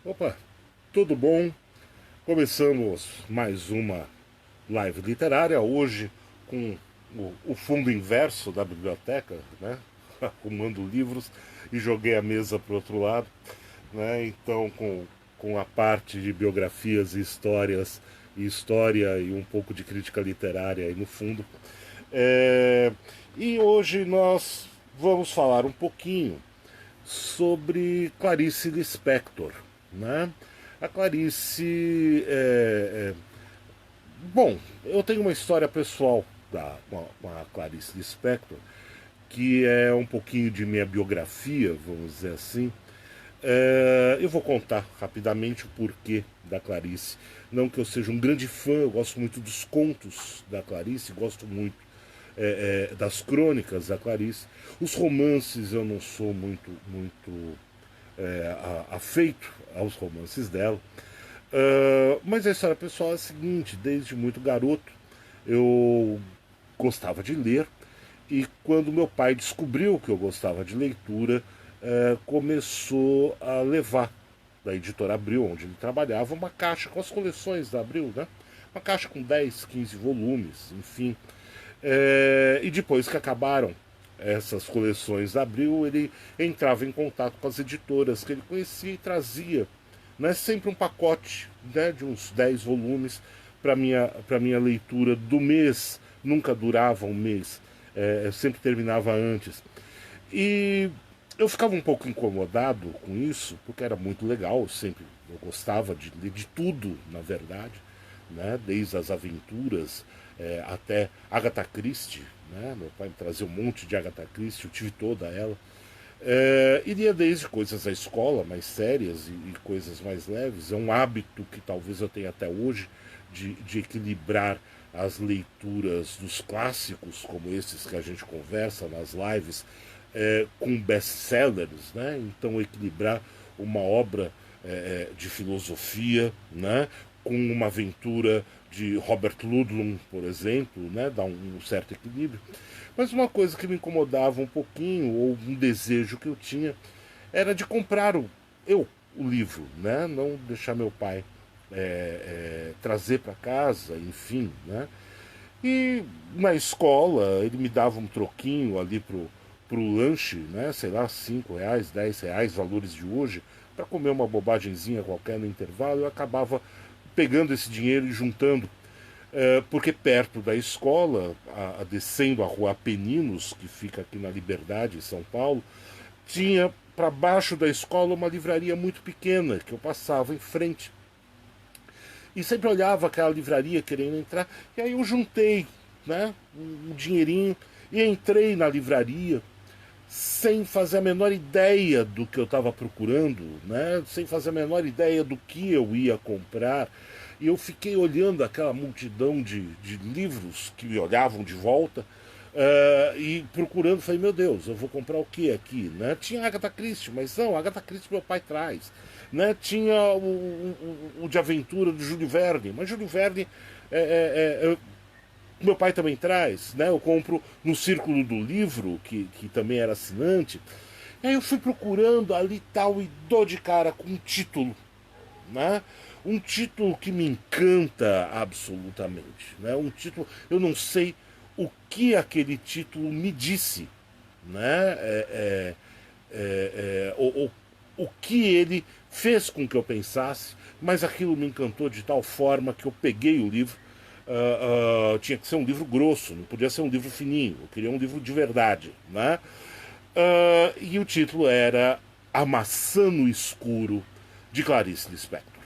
Opa, tudo bom? Começamos mais uma live literária, hoje com o fundo inverso da biblioteca, né? Arrumando livros e joguei a mesa para o outro lado, né? Então, com a parte de biografias e histórias, e história e um pouco de crítica literária aí no fundo. É, e hoje nós vamos falar um pouquinho sobre Clarice Lispector, né? A Clarice bom, eu tenho uma história pessoal com a Clarice Lispector, que é um pouquinho de minha biografia, vamos dizer assim. Eu vou contar rapidamente o porquê da Clarice. Não que eu seja um grande fã, eu gosto muito dos contos da Clarice, gosto muito das crônicas da Clarice. Os romances eu não sou muito afeito aos romances dela. Mas a história pessoal é a seguinte: desde muito garoto eu gostava de ler, e quando meu pai descobriu que eu gostava de leitura, começou a levar da editora Abril, onde ele trabalhava, uma caixa com as coleções da Abril, né? Uma caixa com 10, 15 volumes, enfim. E depois que acabaram essas coleções da Abril, ele entrava em contato com as editoras que ele conhecia e trazia, né, sempre um pacote, né, de uns 10 volumes para minha leitura do mês. Nunca durava um mês, eu sempre terminava antes. E eu ficava um pouco incomodado com isso, porque era muito legal, eu gostava de ler de tudo, na verdade, né? Desde as aventuras até Agatha Christie, né? Meu pai me trazia um monte de Agatha Christie, eu tive toda ela. Iria desde coisas da escola, mais sérias, e coisas mais leves. É um hábito que talvez eu tenha até hoje de equilibrar as leituras dos clássicos, como esses que a gente conversa nas lives, com best-sellers, né? Então equilibrar uma obra de filosofia, né? Com uma aventura de Robert Ludlum, por exemplo, né? Dá um certo equilíbrio. Mas uma coisa que me incomodava um pouquinho, ou um desejo que eu tinha, era de comprar o livro, né? Não deixar meu pai trazer para casa, enfim, né? E na escola ele me dava um troquinho ali pro lanche, né? Sei lá, R$ 5, R$ 10, valores de hoje, para comer uma bobagemzinha qualquer no intervalo. Eu acabava pegando esse dinheiro e juntando, porque perto da escola, descendo a rua Apeninos, que fica aqui na Liberdade, em São Paulo, tinha para baixo da escola uma livraria muito pequena que eu passava em frente. E sempre olhava aquela livraria querendo entrar, e aí eu juntei, né, um dinheirinho, e entrei na livraria sem fazer a menor ideia do que eu estava procurando, né? Sem fazer a menor ideia do que eu ia comprar. E eu fiquei olhando aquela multidão de livros que me olhavam de volta, e procurando. Falei, meu Deus, eu vou comprar o que aqui? Né? Tinha Agatha Christie, mas não, Agatha Christie meu pai traz. Né? Tinha o de aventura do Júlio Verne, mas Júlio Verne meu pai também traz, né? Eu compro no Círculo do Livro, que também era assinante. E aí eu fui procurando ali tal, e dou de cara com um título, né? Um título que me encanta absolutamente, né? Um título, eu não sei o que aquele título me disse, né? O que ele fez com que eu pensasse, mas aquilo me encantou de tal forma que eu peguei o livro. Tinha que ser um livro grosso, não podia ser um livro fininho, eu queria um livro de verdade, né? E o título era A Maçã no Escuro, de Clarice Lispector.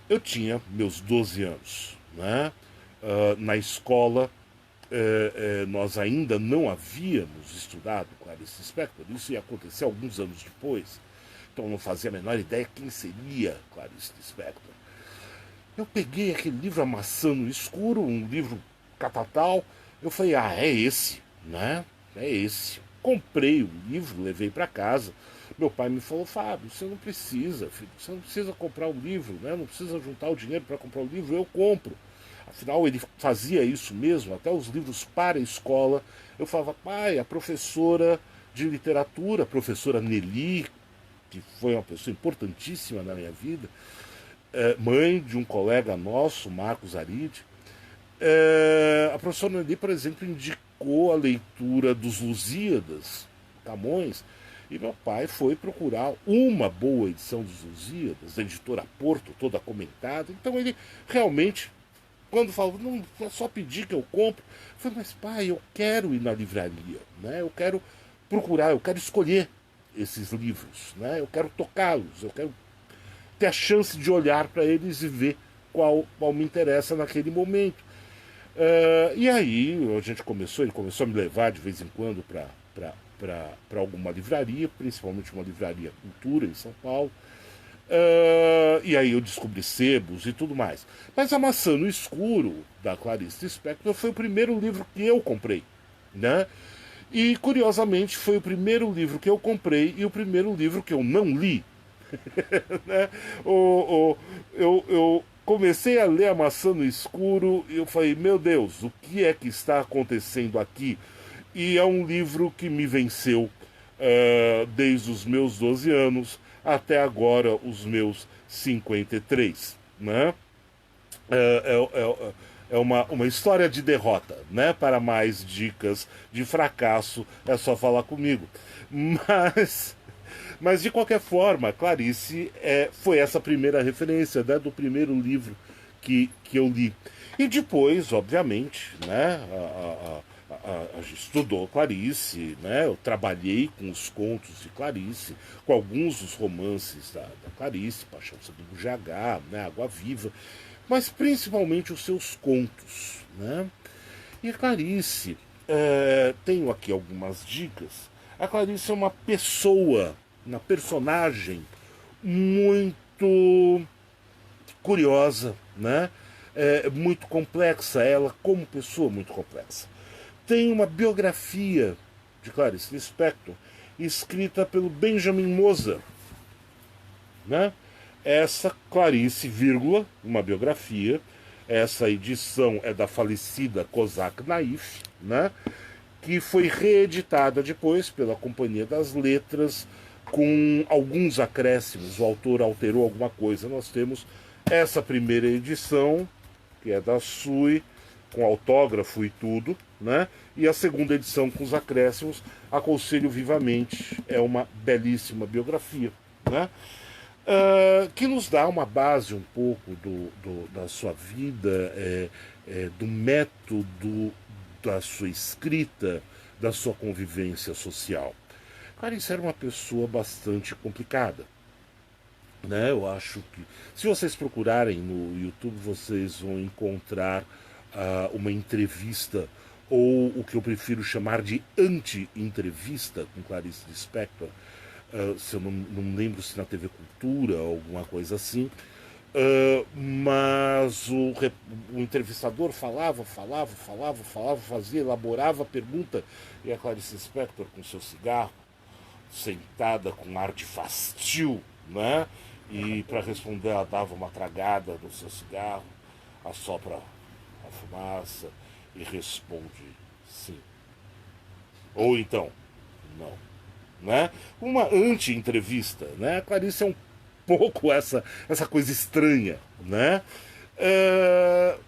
Eu tinha meus 12 anos, né? Na escola, nós ainda não havíamos estudado Clarice Lispector, isso ia acontecer alguns anos depois, então eu não fazia a menor ideia quem seria Clarice Lispector. Eu peguei aquele livro A Maçã no Escuro, um livro catatal. Eu falei, é esse, né? É esse. Comprei o livro, levei para casa. Meu pai me falou, Fábio, você não precisa, filho, você não precisa comprar o livro, né? Não precisa juntar o dinheiro para comprar o livro, eu compro. Afinal, ele fazia isso mesmo, até os livros para a escola. Eu falava, pai, a professora de literatura, a professora Nelly, que foi uma pessoa importantíssima na minha vida, mãe de um colega nosso, Marcos Aride. A professora Nelly, por exemplo, indicou a leitura dos Lusíadas, Camões, e meu pai foi procurar uma boa edição dos Lusíadas, da editora Porto, toda comentada. Então ele realmente, quando falava, não é só pedir que eu compro, eu falei, mas pai, eu quero ir na livraria, né? Eu quero procurar, eu quero escolher esses livros, né? Eu quero tocá-los, eu quero ter a chance de olhar para eles e ver qual me interessa naquele momento. E aí a gente começou, ele começou a me levar de vez em quando para alguma livraria, principalmente uma livraria Cultura em São Paulo. E aí eu descobri sebos e tudo mais. Mas A Maçã no Escuro, da Clarice Lispector, foi o primeiro livro que eu comprei, né? E curiosamente foi o primeiro livro que eu comprei e o primeiro livro que eu não li. Né? Eu comecei a ler A Maçã no Escuro e eu falei, meu Deus, o que é que está acontecendo aqui? E é um livro que me venceu desde os meus 12 anos até agora os meus 53. Né? É uma história de derrota, né? Para mais dicas de fracasso é só falar comigo. Mas de qualquer forma, Clarice foi essa primeira referência, né, do primeiro livro que eu li. E depois, obviamente, né, a gente estudou Clarice, né, eu trabalhei com os contos de Clarice, com alguns dos romances da Clarice, Paixão sobre o Bujagá, né, Água Viva, mas principalmente os seus contos. Né? E a Clarice, tenho aqui algumas dicas. A Clarice é uma pessoa, uma personagem muito curiosa, né? Muito complexa, ela como pessoa muito complexa. Tem uma biografia de Clarice Lispector escrita pelo Benjamin Moser, né? Essa Clarice, vírgula, uma biografia, essa edição é da falecida Kozak Naif, né? Que foi reeditada depois pela Companhia das Letras com alguns acréscimos, o autor alterou alguma coisa. Nós temos essa primeira edição, que é da Sui, com autógrafo e tudo, né? E a segunda edição com os acréscimos, aconselho vivamente, é uma belíssima biografia, né? Que nos dá uma base um pouco da sua vida, do método da sua escrita, da sua convivência social. Clarice era uma pessoa bastante complicada. Né? Eu acho que, se vocês procurarem no YouTube, vocês vão encontrar uma entrevista, ou o que eu prefiro chamar de anti-entrevista com Clarice Lispector, se eu não lembro se na TV Cultura ou alguma coisa assim, mas o entrevistador falava, fazia, elaborava a pergunta, e a Clarice Lispector com seu cigarro, sentada com ar de fastio, né? E para responder ela dava uma tragada no seu cigarro, assopra a fumaça e responde sim. Ou então, não. Né? Uma anti-entrevista, né? A Clarice é um pouco essa coisa estranha, né?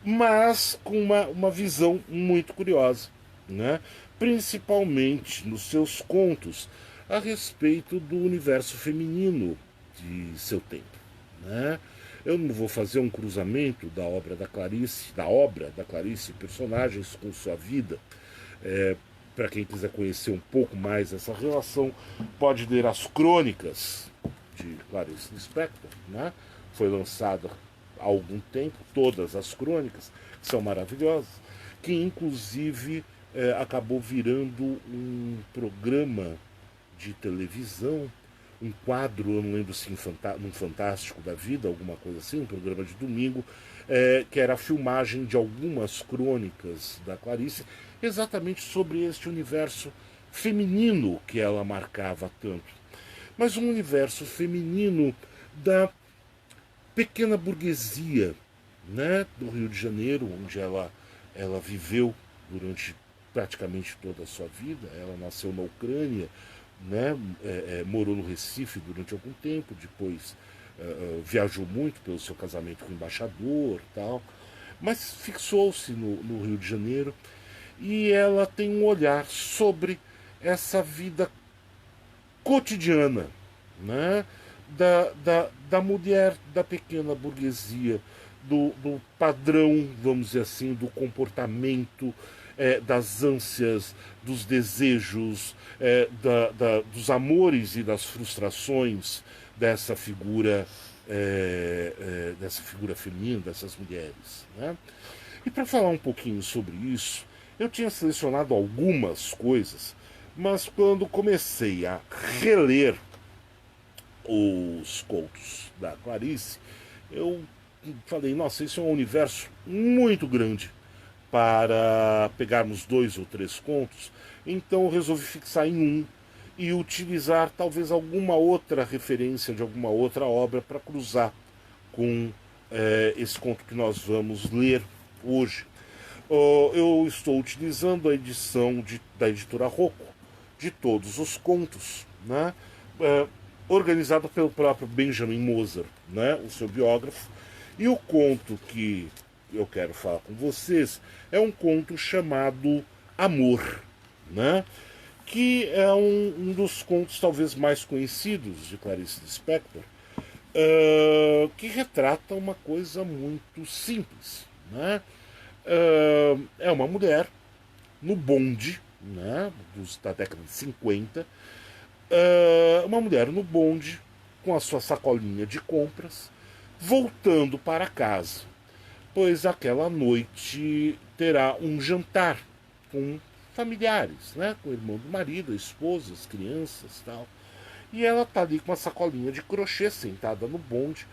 Mas com uma visão muito curiosa, né? Principalmente nos seus contos a respeito do universo feminino de seu tempo. Né? Eu não vou fazer um cruzamento da obra da Clarice, personagens com sua vida. Para quem quiser conhecer um pouco mais essa relação, pode ler as crônicas de Clarice Lispector, né? Foi lançada há algum tempo, todas as crônicas, que são maravilhosas, que inclusive acabou virando um programa de televisão, um quadro, eu não lembro se num Fantástico da Vida, alguma coisa assim, um programa de domingo, que era a filmagem de algumas crônicas da Clarice, exatamente sobre este universo feminino que ela marcava tanto. Mas um universo feminino da pequena burguesia, né, do Rio de Janeiro, onde ela viveu durante praticamente toda a sua vida. Ela nasceu na Ucrânia, né? Morou no Recife durante algum tempo, depois viajou muito pelo seu casamento com o embaixador tal, mas fixou-se no Rio de Janeiro e ela tem um olhar sobre essa vida cotidiana, né? Da mulher da pequena burguesia, do padrão, vamos dizer assim, do comportamento, das ânsias, dos desejos, dos amores e das frustrações dessa figura feminina, dessas mulheres. Né? E para falar um pouquinho sobre isso, eu tinha selecionado algumas coisas, mas quando comecei a reler os contos da Clarice, eu falei, nossa, isso é um universo muito grande para pegarmos 2 ou 3 contos, então eu resolvi fixar em um e utilizar talvez alguma outra referência de alguma outra obra para cruzar com esse conto que nós vamos ler hoje. Eu estou utilizando a edição da editora Rocco de todos os contos, né? Organizado pelo próprio Benjamin Moser, né? O seu biógrafo. E o conto que eu quero falar com vocês é um conto chamado Amor, né? Que é um dos contos talvez mais conhecidos de Clarice Lispector, que retrata uma coisa muito simples, né? É uma mulher no bonde, né, da década de 50, uma mulher no bonde com a sua sacolinha de compras, voltando para casa, pois aquela noite terá um jantar com familiares, né, com o irmão do marido, a esposa, as crianças, tal. E ela tá ali com uma sacolinha de crochê sentada no bonde,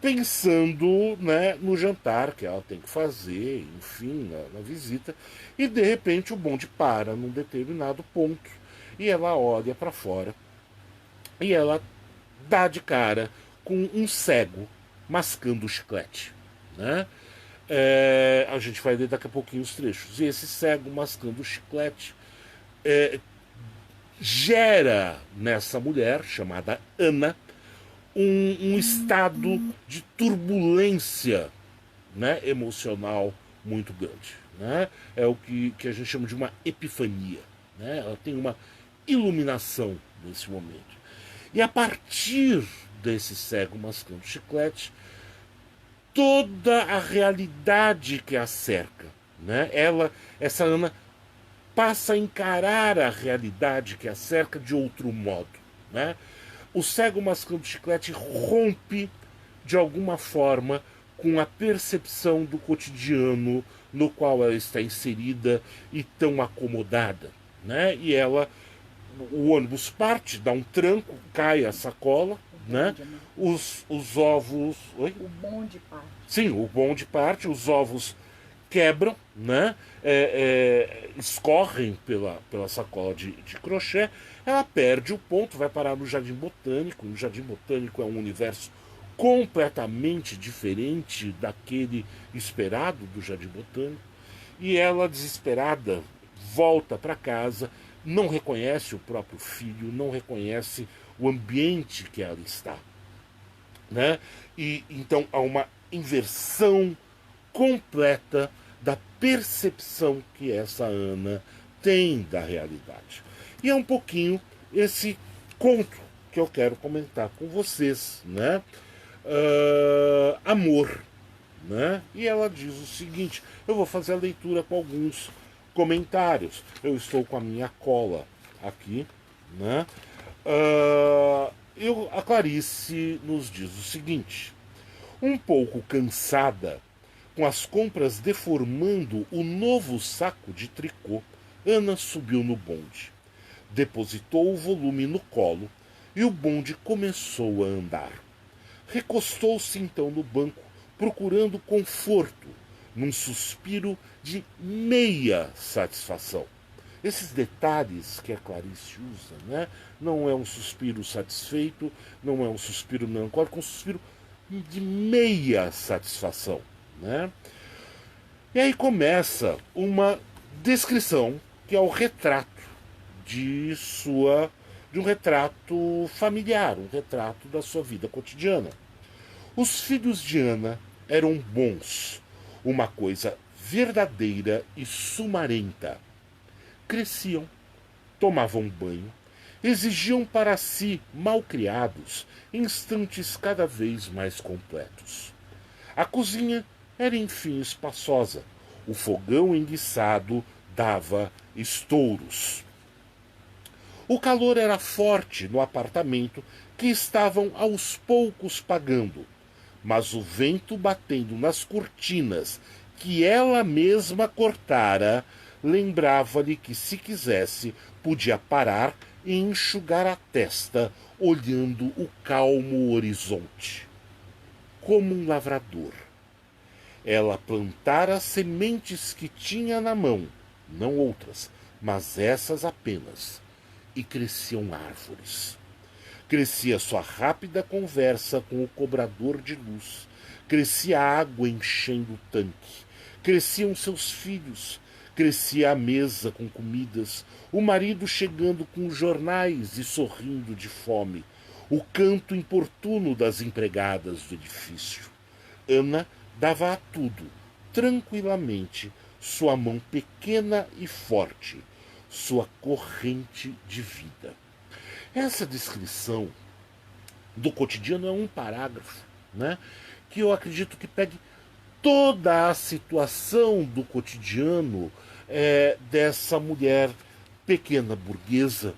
pensando, né, no jantar que ela tem que fazer, enfim, na visita, e de repente o bonde para num determinado ponto e ela olha para fora e ela dá de cara com um cego mascando chiclete, né? A gente vai ler daqui a pouquinho os trechos. E esse cego mascando chiclete gera nessa mulher chamada Ana um estado de turbulência, né, emocional muito grande. Né? É o que a gente chama de uma epifania. Né? Ela tem uma iluminação nesse momento. E a partir desse cego mascando chiclete, toda a realidade que a cerca, né? Essa Ana passa a encarar a realidade que a cerca de outro modo. Né? O cego mascando chiclete rompe, de alguma forma, com a percepção do cotidiano no qual ela está inserida e tão acomodada. Né? E o ônibus parte, dá um tranco, cai a sacola, né? Os ovos... Oi? O bonde parte. Sim, o bonde parte, os ovos quebram, né? Escorrem pela sacola de crochê, ela perde o ponto, vai parar no Jardim Botânico. O Jardim Botânico é um universo completamente diferente daquele esperado do Jardim Botânico, e ela, desesperada, volta para casa, não reconhece o próprio filho, não reconhece o ambiente que ela está. Né? E então há uma inversão completa da percepção que essa Ana tem da realidade. E é um pouquinho esse conto que eu quero comentar com vocês, né? Amor, né? E ela diz o seguinte, eu vou fazer a leitura com alguns comentários. Eu estou com a minha cola aqui, né? A Clarice nos diz o seguinte: um pouco cansada, com as compras deformando o novo saco de tricô, Ana subiu no bonde. Depositou o volume no colo e o bonde começou a andar. Recostou-se então no banco, procurando conforto, num suspiro de meia satisfação. Esses detalhes que a Clarice usa, né? Não é um suspiro satisfeito, não é um suspiro melancólico, é um suspiro de meia satisfação. Né? E aí começa uma descrição que é o retrato de sua de um retrato familiar, um retrato da sua vida cotidiana. Os filhos de Ana eram bons, uma coisa verdadeira e sumarenta. Cresciam, tomavam banho, exigiam para si, malcriados, instantes cada vez mais completos. A cozinha era enfim espaçosa, o fogão enguiçado dava estouros. O calor era forte no apartamento que estavam aos poucos pagando, mas o vento batendo nas cortinas que ela mesma cortara lembrava-lhe que, se quisesse, podia parar e enxugar a testa, olhando o calmo horizonte. Como um lavrador. Ela plantara sementes que tinha na mão, não outras, mas essas apenas, e cresciam árvores. Crescia sua rápida conversa com o cobrador de luz, crescia a água enchendo o tanque, cresciam seus filhos, crescia a mesa com comidas, o marido chegando com jornais e sorrindo de fome, o canto importuno das empregadas do edifício. Ana dava a tudo, tranquilamente, sua mão pequena e forte, sua corrente de vida. Essa descrição do cotidiano é um parágrafo, né, que eu acredito que pegue toda a situação do cotidiano dessa mulher pequena burguesa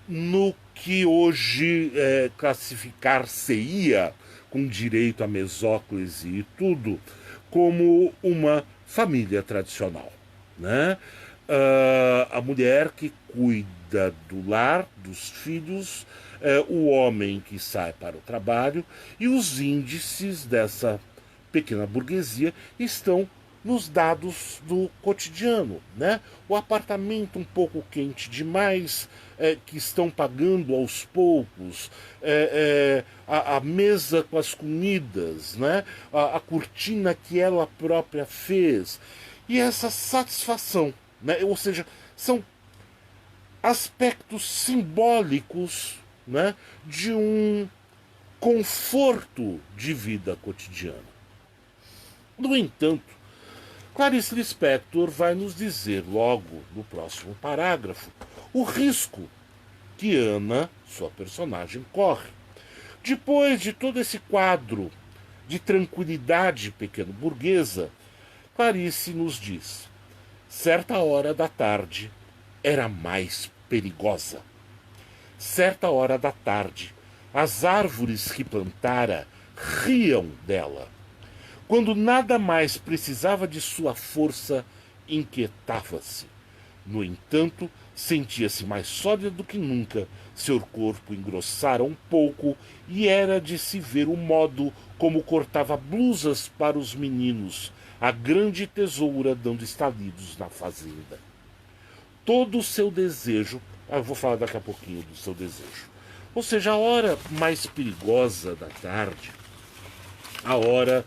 no que hoje classificar-se-ia, com direito a mesóclise e tudo, como uma família tradicional, né? A mulher que cuida do lar, dos filhos, o homem que sai para o trabalho, e os índices dessa pequena burguesia estão nos dados do cotidiano, né? O apartamento um pouco quente demais, que estão pagando aos poucos, a mesa com as comidas, né? A cortina que ela própria fez, e essa satisfação, né? Ou seja, são aspectos simbólicos, né, de um conforto de vida cotidiana. No entanto, Clarice Lispector vai nos dizer logo no próximo parágrafo o risco que Ana, sua personagem, corre. Depois de todo esse quadro de tranquilidade pequeno-burguesa, Clarice nos diz: certa hora da tarde era mais perigosa. Certa hora da tarde, as árvores que plantara riam dela. Quando nada mais precisava de sua força, inquietava-se. No entanto, sentia-se mais sólida do que nunca. Seu corpo engrossara um pouco e era de se ver o modo como cortava blusas para os meninos, a grande tesoura dando estalidos na fazenda. Todo o seu desejo, eu vou falar daqui a pouquinho do seu desejo, ou seja, a hora mais perigosa da tarde, a hora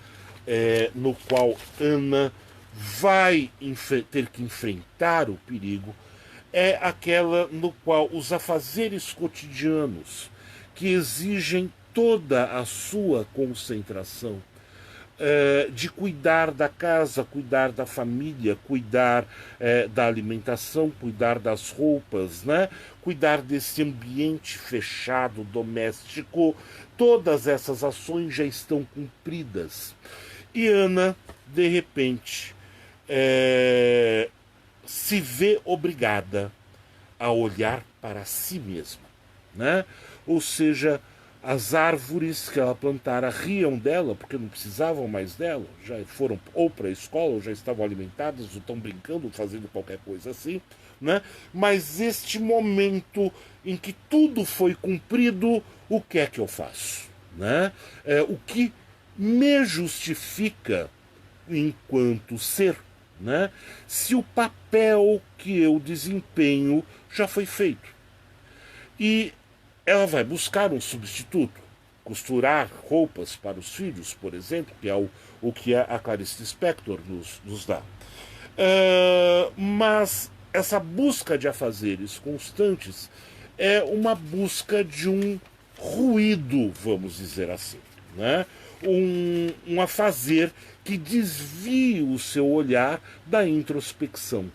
no qual Ana vai ter que enfrentar o perigo, é aquela no qual os afazeres cotidianos, que exigem toda a sua concentração, de cuidar da casa, cuidar da família, cuidar da alimentação, cuidar das roupas, né? Cuidar desse ambiente fechado, doméstico, todas essas ações já estão cumpridas. E Ana, de repente, se vê obrigada a olhar para si mesma, né? Ou seja, as árvores que ela plantara riam dela, porque não precisavam mais dela, já foram ou para a escola, ou já estavam alimentadas, ou estão brincando, fazendo qualquer coisa assim, né? Mas este momento em que tudo foi cumprido, o que é que eu faço, né? O que me justifica enquanto ser, né? Se o papel que eu desempenho já foi feito. E ela vai buscar um substituto, costurar roupas para os filhos, por exemplo, que é o que a Clarice Lispector nos dá. Mas essa busca de afazeres constantes é uma busca de um ruído, vamos dizer assim, né? Um afazer que desvie o seu olhar da introspecção.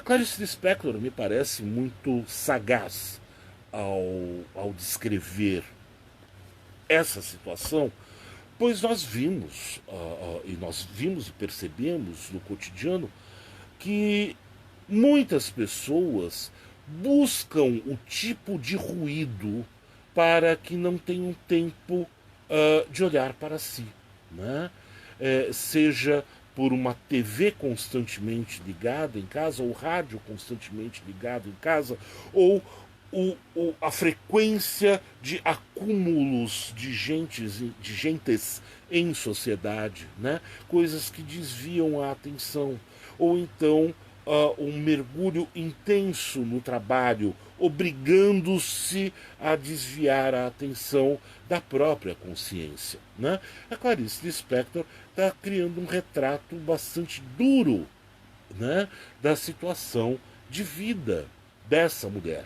Clarice Lispector me parece muito sagaz ao descrever essa situação, pois nós vimos, e percebemos no cotidiano que muitas pessoas buscam o tipo de ruído para que não tenham tempo de olhar para si, né? Seja por uma TV constantemente ligada em casa, ou rádio constantemente ligado em casa, ou a frequência de acúmulos de gentes em sociedade, né? Coisas que desviam a atenção, ou então um mergulho intenso no trabalho, obrigando-se a desviar a atenção da própria consciência, né? A Clarice Lispector está criando um retrato bastante duro, né, da situação de vida dessa mulher.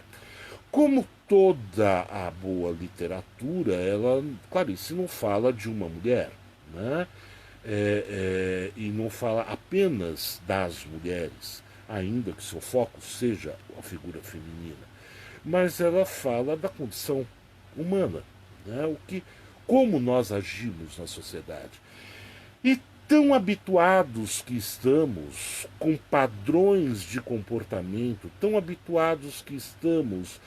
Como toda a boa literatura, Clarice não fala de uma mulher, né? E não fala apenas das mulheres, ainda que seu foco seja a figura feminina, mas ela fala da condição humana, né? Como nós agimos na sociedade. E tão habituados que estamos com padrões de comportamento, tão habituados que estamos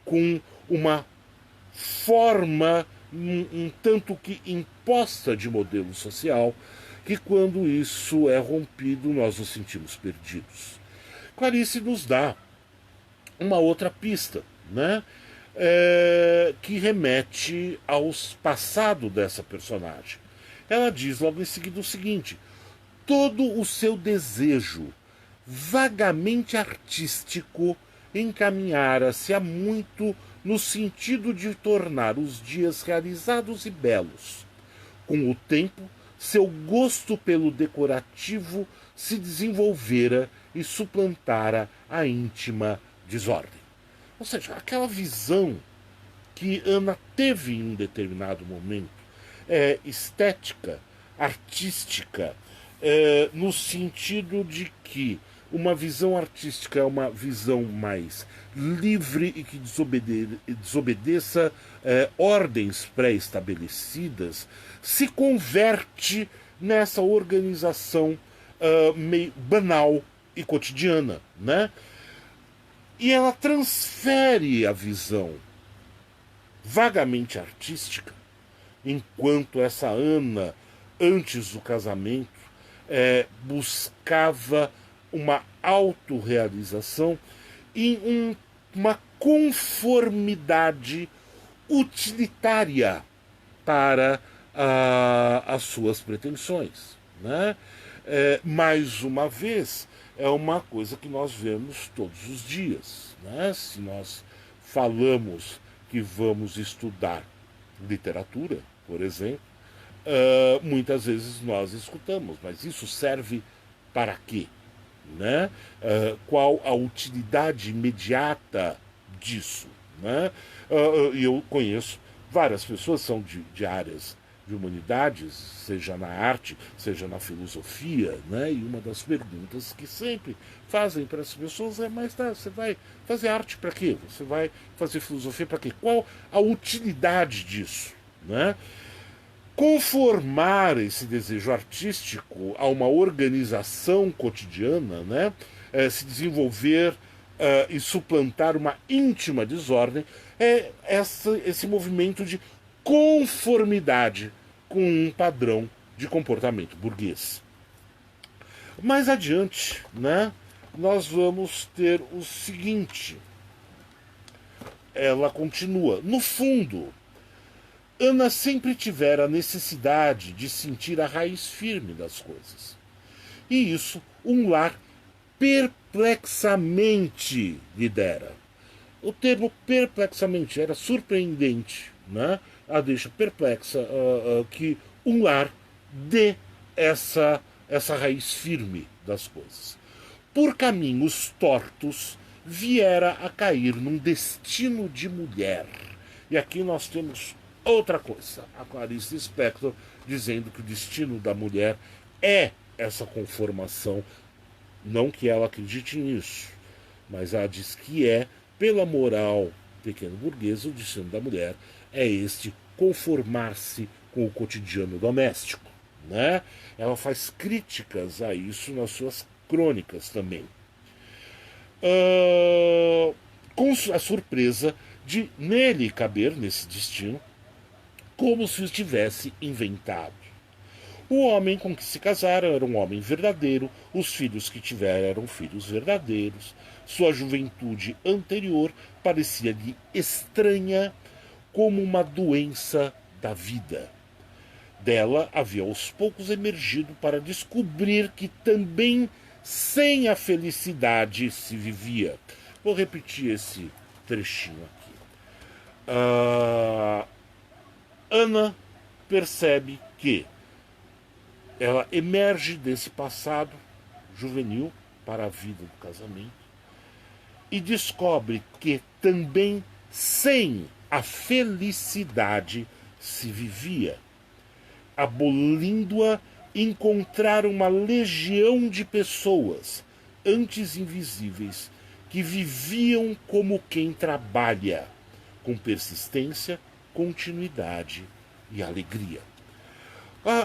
com uma forma um tanto que imposta de modelo social, que quando isso é rompido nós nos sentimos perdidos. Clarice nos dá uma outra pista, né? Que remete ao passado dessa personagem. Ela diz logo em seguida o seguinte: todo o seu desejo vagamente artístico encaminhara-se há muito no sentido de tornar os dias realizados e belos. Com o tempo, seu gosto pelo decorativo se desenvolvera e suplantara a íntima desordem. Ou seja, aquela visão que Ana teve em um determinado momento, estética, artística, no sentido de que uma visão artística é uma visão mais livre e que desobedeça ordens pré-estabelecidas, se converte nessa organização meio banal e cotidiana, né? E ela transfere a visão vagamente artística, enquanto essa Ana, antes do casamento, buscava uma autorrealização e uma conformidade utilitária para as suas pretensões, né? Mais uma vez, é uma coisa que nós vemos todos os dias, né? Se nós falamos que vamos estudar literatura, por exemplo, muitas vezes nós escutamos, mas isso serve para quê? Né? Qual a utilidade imediata disso? Né? Eu conheço várias pessoas que são de áreas de humanidades, seja na arte, seja na filosofia, né? E uma das perguntas que sempre fazem para as pessoas é: mas tá, você vai fazer arte para quê? Você vai fazer filosofia para quê? Qual a utilidade disso? Né? Conformar esse desejo artístico a uma organização cotidiana, né? Se desenvolver e suplantar uma íntima desordem, é esse movimento de conformidade com um padrão de comportamento burguês. Mais adiante, né, nós vamos ter o seguinte. Ela continua: no fundo, Ana sempre tivera a necessidade de sentir a raiz firme das coisas. E isso um lar perplexamente lhe dera. O termo perplexamente era surpreendente, né? A deixa perplexa que um lar dê essa raiz firme das coisas. Por caminhos tortos viera a cair num destino de mulher. E aqui nós temos outra coisa. A Clarice Lispector dizendo que o destino da mulher é essa conformação. Não que ela acredite nisso, mas ela diz que pela moral pequeno-burguesa, o destino da mulher é este conformar-se com o cotidiano doméstico. Né? Ela faz críticas a isso nas suas crônicas também. Com a surpresa de nele caber, nesse destino, como se o tivesse inventado. O homem com que se casaram era um homem verdadeiro, os filhos que tiveram eram filhos verdadeiros, sua juventude anterior parecia-lhe estranha como uma doença da vida. Dela havia aos poucos emergido para descobrir que também sem a felicidade se vivia. Vou repetir esse trechinho aqui. Ana percebe que ela emerge desse passado juvenil para a vida do casamento e descobre que também sem a felicidade se vivia, abolindo-a, encontrar uma legião de pessoas, antes invisíveis, que viviam como quem trabalha, com persistência, continuidade e alegria.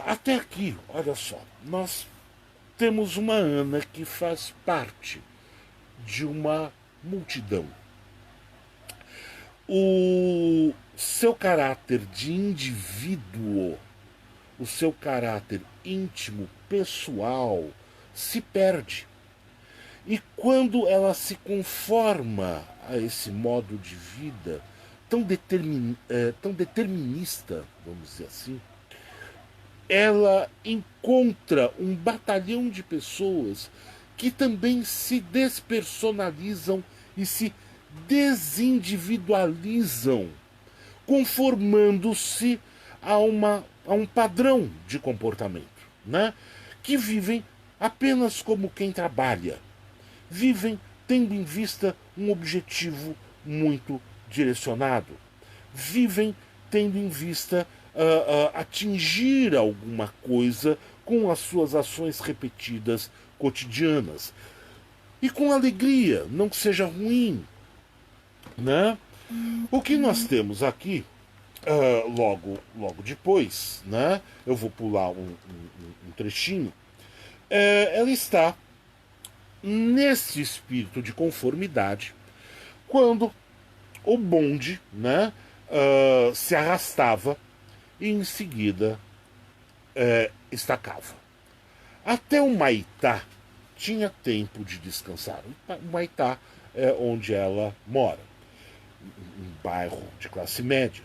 Até aqui, olha só, nós temos uma Ana que faz parte de uma multidão. O seu caráter de indivíduo, o seu caráter íntimo, pessoal, se perde. E quando ela se conforma a esse modo de vida tão determinista, vamos dizer assim, ela encontra um batalhão de pessoas que também se despersonalizam e se desindividualizam, conformando-se a um padrão de comportamento, né? Que vivem apenas como quem trabalha, vivem tendo em vista um objetivo muito direcionado, vivem tendo em vista atingir alguma coisa com as suas ações repetidas cotidianas. E com alegria, não que seja ruim. Né? O que nós temos aqui, logo depois, né? Eu vou pular um trechinho, ela está nesse espírito de conformidade quando o bonde, né, se arrastava e em seguida estacava. Até o Maitá tinha tempo de descansar. O Maitá é onde ela mora, um bairro de classe média.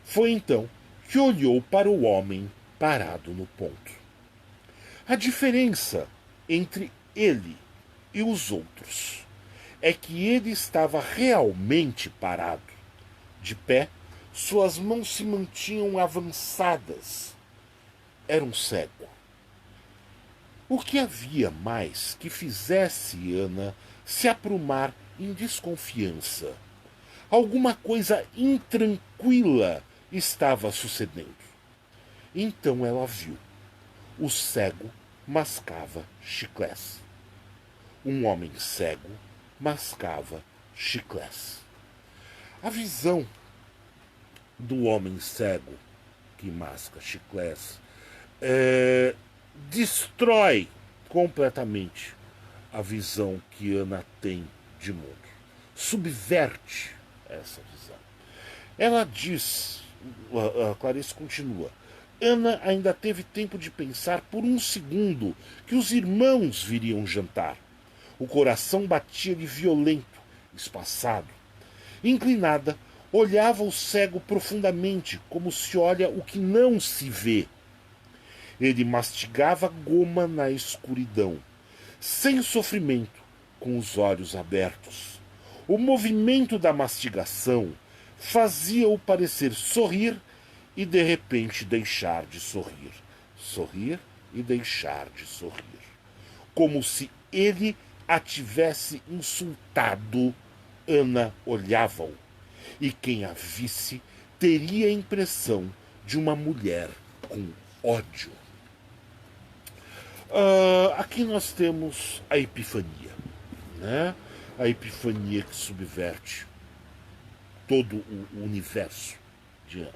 Foi então que olhou para o homem parado no ponto. A diferença entre ele e os outros é que ele estava realmente parado, de pé. Suas mãos se mantinham avançadas. Era um cego. O que havia mais que fizesse Ana se aprumar em desconfiança? Alguma coisa intranquila estava sucedendo. Então ela viu. O cego mascava chiclés. Um homem cego mascava chiclés. A visão do homem cego que masca chiclés destrói completamente a visão que Ana tem de mundo. Subverte essa visão. Ela diz, a Clarice continua, Ana ainda teve tempo de pensar por um segundo que os irmãos viriam jantar. O coração batia-lhe violento, espaçado. Inclinada, olhava o cego profundamente, como se olha o que não se vê. Ele mastigava goma na escuridão, sem sofrimento, com os olhos abertos. O movimento da mastigação fazia-o parecer sorrir e de repente deixar de sorrir. Sorrir e deixar de sorrir. Como se ele a tivesse insultado, Ana olhava-o, e quem a visse teria a impressão de uma mulher com ódio. Aqui nós temos a epifania, né? A epifania que subverte todo o universo de Ana.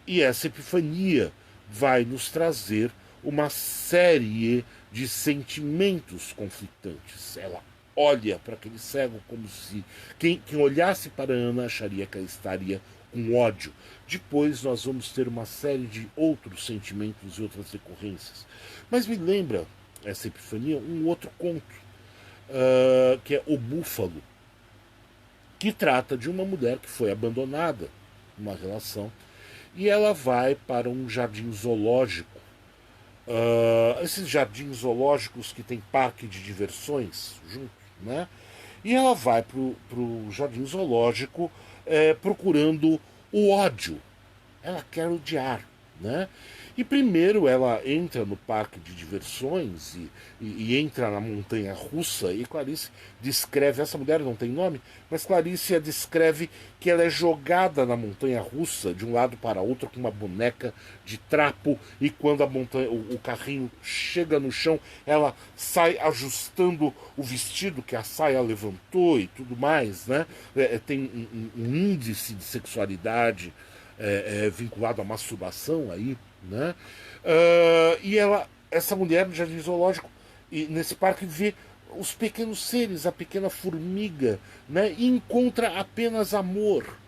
E essa epifania vai nos trazer uma série de sentimentos conflitantes. Ela olha para aquele cego como se quem olhasse para Ana acharia que ela estaria com ódio. Depois nós vamos ter uma série de outros sentimentos e outras decorrências. Mas me lembra essa epifania um outro conto, que é O Búfalo, que trata de uma mulher que foi abandonada numa relação e ela vai para um jardim zoológico. Esses jardins zoológicos que tem parque de diversões junto, né? E ela vai para o jardim zoológico procurando o ódio. Ela quer odiar, né? E primeiro ela entra no parque de diversões e entra na montanha russa, e Clarice descreve, essa mulher não tem nome, mas Clarice a descreve que ela é jogada na montanha russa de um lado para outro com uma boneca de trapo, e quando o carrinho chega no chão, ela sai ajustando o vestido que a saia levantou e tudo mais, né? Tem um índice de sexualidade vinculado à masturbação aí, né? E essa mulher no jardim zoológico e nesse parque vê os pequenos seres, a pequena formiga, né? E encontra apenas amor.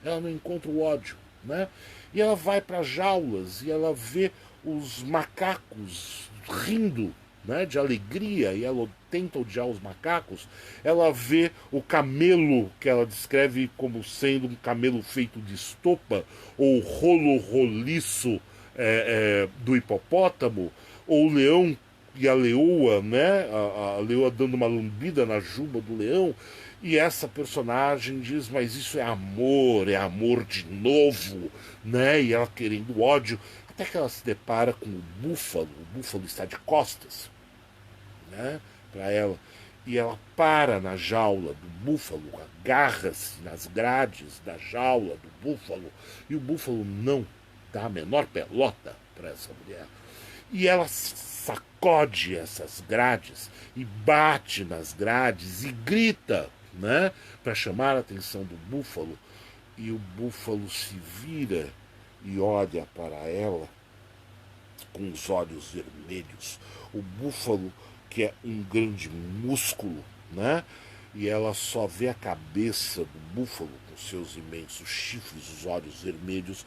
Ela não encontra o ódio, né? E ela vai para as jaulas e ela vê os macacos rindo, né, de alegria, e ela tenta odiar os macacos. Ela vê o camelo, que ela descreve como sendo um camelo feito de estopa, ou rolo roliço do hipopótamo, ou o leão e a leoa, né, a leoa dando uma lambida na juba do leão. E essa personagem diz, mas isso é amor de novo, né? E ela querendo ódio, até que ela se depara com o búfalo está de costas, né, para ela, e ela para na jaula do búfalo, agarra-se nas grades da jaula do búfalo, e o búfalo não dá a menor pelota para essa mulher. E ela sacode essas grades e bate nas grades e grita, né, para chamar a atenção do búfalo. E o búfalo se vira e olha para ela com os olhos vermelhos. O búfalo, que é um grande músculo, né? E ela só vê a cabeça do búfalo com seus imensos chifres, os olhos vermelhos,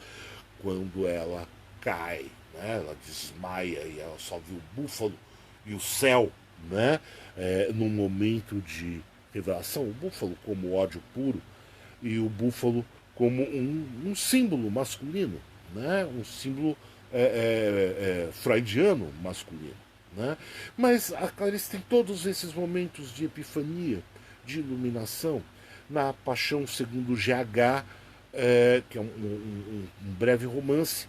quando ela cai, né? Ela desmaia e ela só vê o búfalo e o céu, né? Num momento de revelação, o búfalo como ódio puro e o búfalo como um símbolo masculino, né? Um símbolo freudiano masculino, né? Mas a Clarice tem todos esses momentos de epifania, de iluminação. Na Paixão segundo GH, que é um breve romance,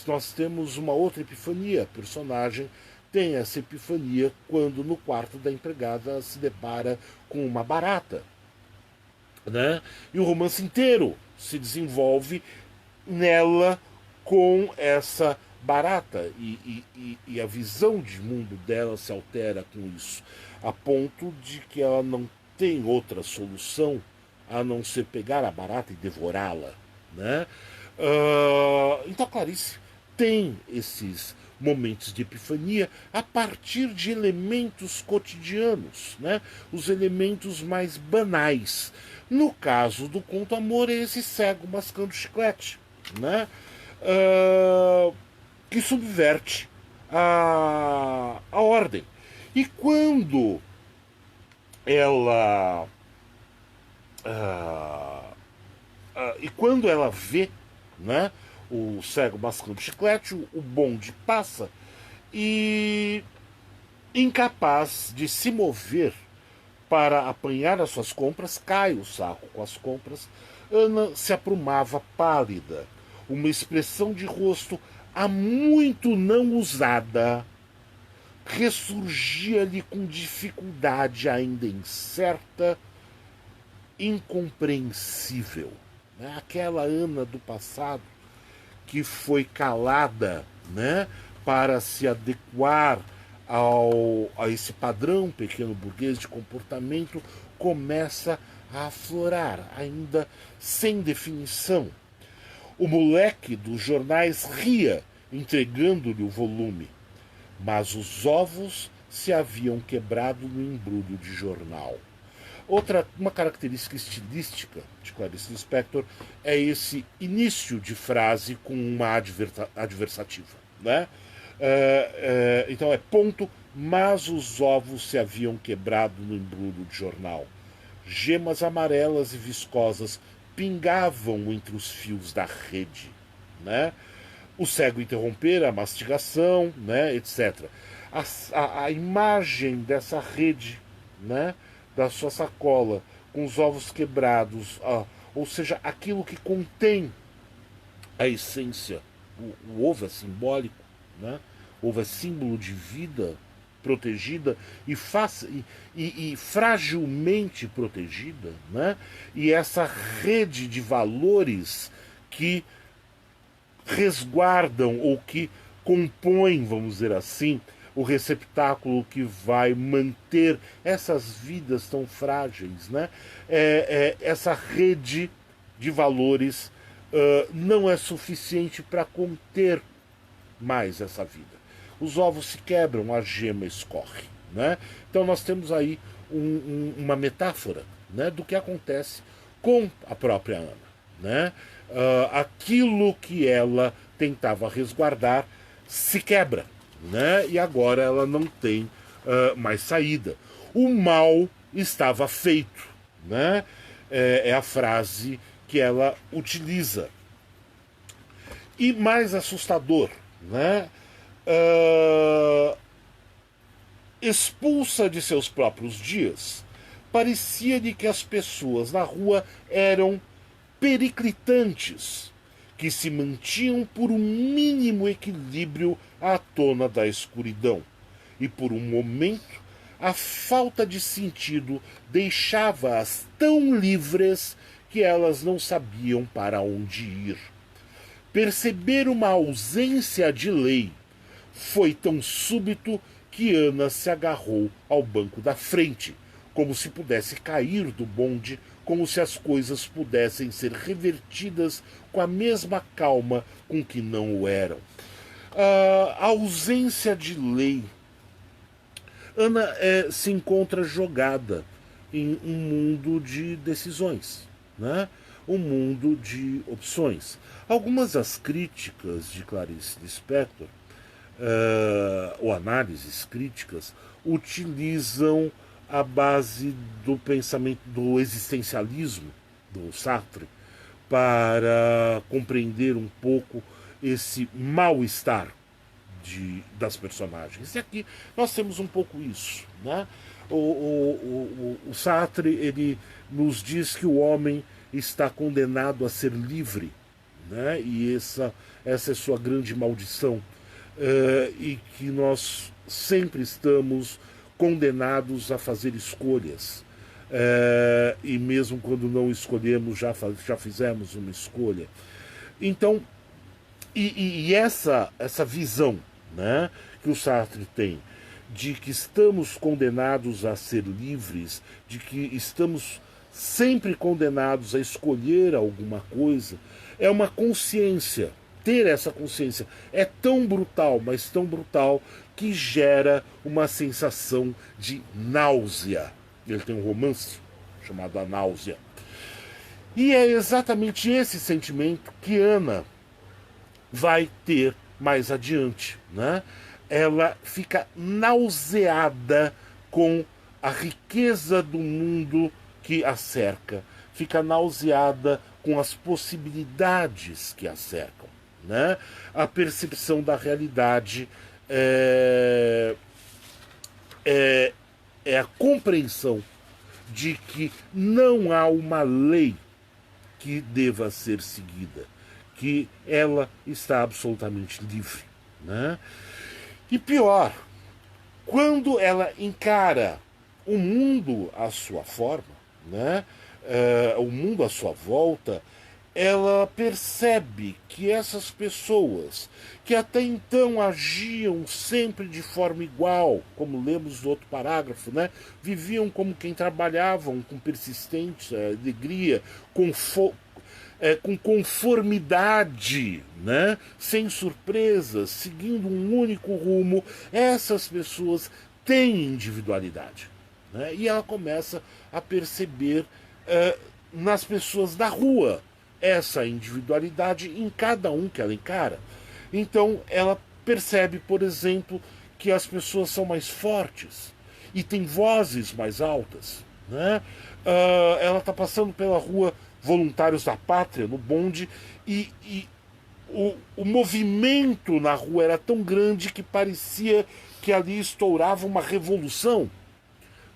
nós temos uma outra epifania. A personagem tem essa epifania quando no quarto da empregada se depara com uma barata, né? E o romance inteiro se desenvolve nela com essa barata, e a visão de mundo dela se altera com isso, a ponto de que ela não tem outra solução a não ser pegar a barata e devorá-la, né? Então Clarice tem esses momentos de epifania a partir de elementos cotidianos, né? Os elementos mais banais. No caso do conto Amor, é esse cego mascando chiclete, né? Que subverte a ordem. E quando ela vê, né, o cego mascando chiclete, o bonde passa, e incapaz de se mover para apanhar as suas compras, cai o saco com as compras. Ana se aprumava pálida, uma expressão de rosto há muito não usada, ressurgia-lhe com dificuldade ainda incerta, incompreensível. Né? Aquela Ana do passado que foi calada, né, para se adequar a esse padrão pequeno burguês de comportamento, começa a aflorar, ainda sem definição. O moleque dos jornais ria, entregando-lhe o volume, mas os ovos se haviam quebrado no embrulho de jornal. Uma característica estilística de Clarice Lispector é esse início de frase com uma adversativa. Né? Então é ponto, mas os ovos se haviam quebrado no embrulho de jornal. Gemas amarelas e viscosas pingavam entre os fios da rede. Né? O cego interrompera a mastigação, né, etc. A imagem dessa rede, né, da sua sacola, com os ovos quebrados, ou seja, aquilo que contém a essência. O ovo é simbólico, né? O ovo é símbolo de vida protegida e fragilmente protegida, né? E essa rede de valores que resguardam ou que compõem, vamos dizer assim, o receptáculo que vai manter essas vidas tão frágeis, né? Essa rede de valores não é suficiente para conter mais essa vida. Os ovos se quebram, a gema escorre, né? Então nós temos aí uma metáfora, né, do que acontece com a própria Ana, né? Aquilo que ela tentava resguardar se quebra, né? E agora ela não tem mais saída. O mal estava feito, né? É a frase que ela utiliza. E mais assustador, né? Expulsa de seus próprios dias, parecia-lhe que as pessoas na rua eram periclitantes, que se mantinham por um mínimo equilíbrio à tona da escuridão. E por um momento, a falta de sentido deixava-as tão livres que elas não sabiam para onde ir. Perceber uma ausência de lei foi tão súbito que Ana se agarrou ao banco da frente, como se pudesse cair do bonde, como se as coisas pudessem ser revertidas com a mesma calma com que não o eram. A ausência de lei. Ana se encontra jogada em um mundo de decisões, né? Um mundo de opções. Algumas das críticas de Clarice Lispector, ou análises críticas, utilizam a base do pensamento do existencialismo do Sartre para compreender um pouco esse mal-estar das personagens. E aqui nós temos um pouco isso, né? O Sartre, ele nos diz que o homem está condenado a ser livre, né? E essa é sua grande maldição, e que nós sempre estamos condenados a fazer escolhas, e mesmo quando não escolhemos, já fizemos uma escolha. Então, essa visão, né, que o Sartre tem de que estamos condenados a ser livres, de que estamos sempre condenados a escolher alguma coisa, é uma consciência. Ter essa consciência é tão brutal, mas tão brutal, que gera uma sensação de náusea. Ele tem um romance chamado A Náusea. E é exatamente esse sentimento que Ana vai ter mais adiante, né? Ela fica nauseada com a riqueza do mundo que a cerca, fica nauseada com as possibilidades que a cercam, né? A percepção da realidade é a compreensão de que não há uma lei que deva ser seguida, que ela está absolutamente livre, né? E pior, Quando ela encara o mundo à sua forma, né? O mundo à sua volta, ela percebe que essas pessoas que até então agiam sempre de forma igual, como lemos no outro parágrafo, né? Viviam como quem trabalhavam com persistente alegria, com conformidade, né? Sem surpresas, seguindo um único rumo, essas pessoas têm individualidade. Né? E ela começa a perceber nas pessoas da rua essa individualidade em cada um que ela encara. Então ela percebe, por exemplo, que as pessoas são mais fortes e têm vozes mais altas. Né? Ela está passando pela rua Voluntários da Pátria, no bonde, e o movimento na rua era tão grande que parecia que ali estourava uma revolução.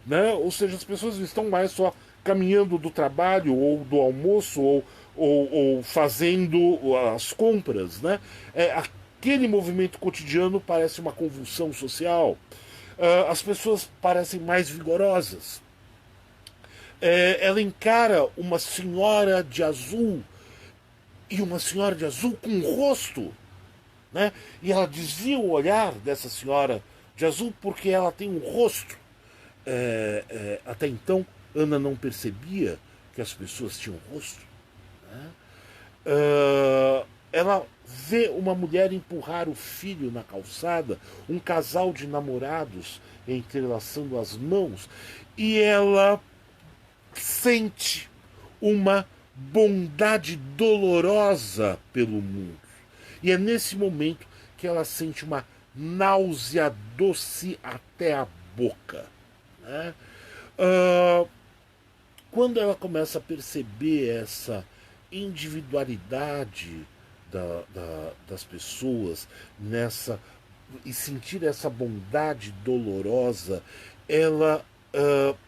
Né? Ou seja, as pessoas não estão mais só caminhando do trabalho ou do almoço ou fazendo as compras. Né? Aquele movimento cotidiano parece uma convulsão social. As pessoas parecem mais vigorosas. Ela encara uma senhora de azul, e uma senhora de azul com um rosto. Né? E ela desvia o olhar dessa senhora de azul porque ela tem um rosto. Até então, Ana não percebia que as pessoas tinham rosto. Né? Ela vê uma mulher empurrar o filho na calçada, um casal de namorados entrelaçando as mãos, e ela sente uma bondade dolorosa pelo mundo. E é nesse momento que ela sente uma náusea doce até a boca. Né? Quando ela começa a perceber essa individualidade das pessoas e sentir essa bondade dolorosa, ela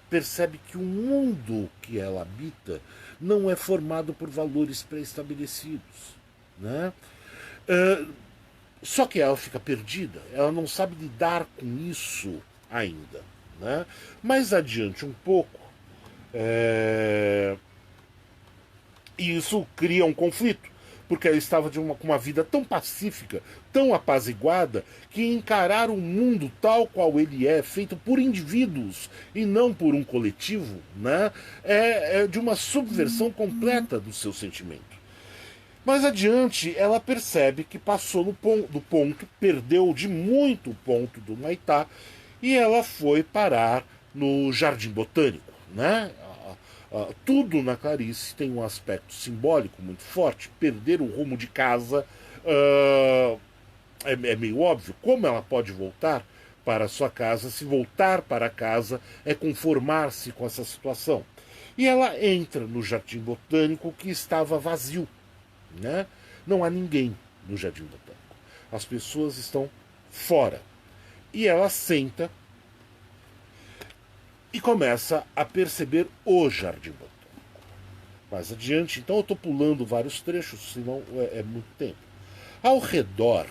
percebe que o mundo que ela habita não é formado por valores pré-estabelecidos. Né? Só que ela fica perdida, ela não sabe lidar com isso ainda. Né? Mais adiante um pouco, e isso cria um conflito, porque ela estava com uma vida tão pacífica, tão apaziguada, que encarar o mundo tal qual ele é, feito por indivíduos e não por um coletivo, né, é de uma subversão completa do seu sentimento. Mais adiante, ela percebe que passou do ponto, perdeu de muito o ponto do Humaitá, e ela foi parar no Jardim Botânico. Né? Tudo na Clarice tem um aspecto simbólico muito forte. Perder o rumo de casa é meio óbvio. Como ela pode voltar para a sua casa? Se voltar para casa é conformar-se com essa situação. E ela entra no Jardim Botânico, que estava vazio. Né? Não há ninguém no Jardim Botânico. As pessoas estão fora. E ela senta e começa a perceber o Jardim Botânico. Mais adiante, então eu estou pulando vários trechos, senão é muito tempo. Ao redor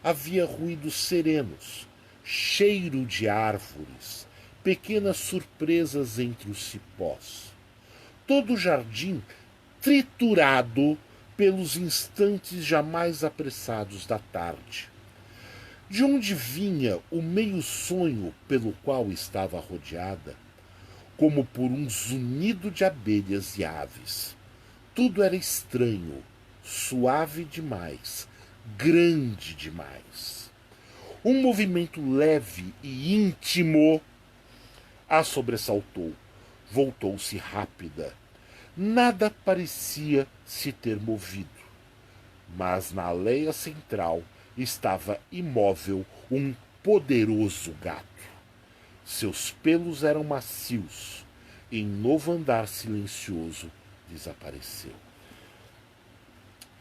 havia ruídos serenos, cheiro de árvores, pequenas surpresas entre os cipós. Todo o jardim triturado pelos instantes jamais apressados da tarde. De onde vinha o meio sonho pelo qual estava rodeada, como por um zunido de abelhas e aves. Tudo era estranho, suave demais, grande demais. Um movimento leve e íntimo a sobressaltou. Voltou-se rápida. Nada parecia se ter movido. Mas na aldeia central estava imóvel um poderoso gato. Seus pelos eram macios. Em novo andar silencioso, desapareceu.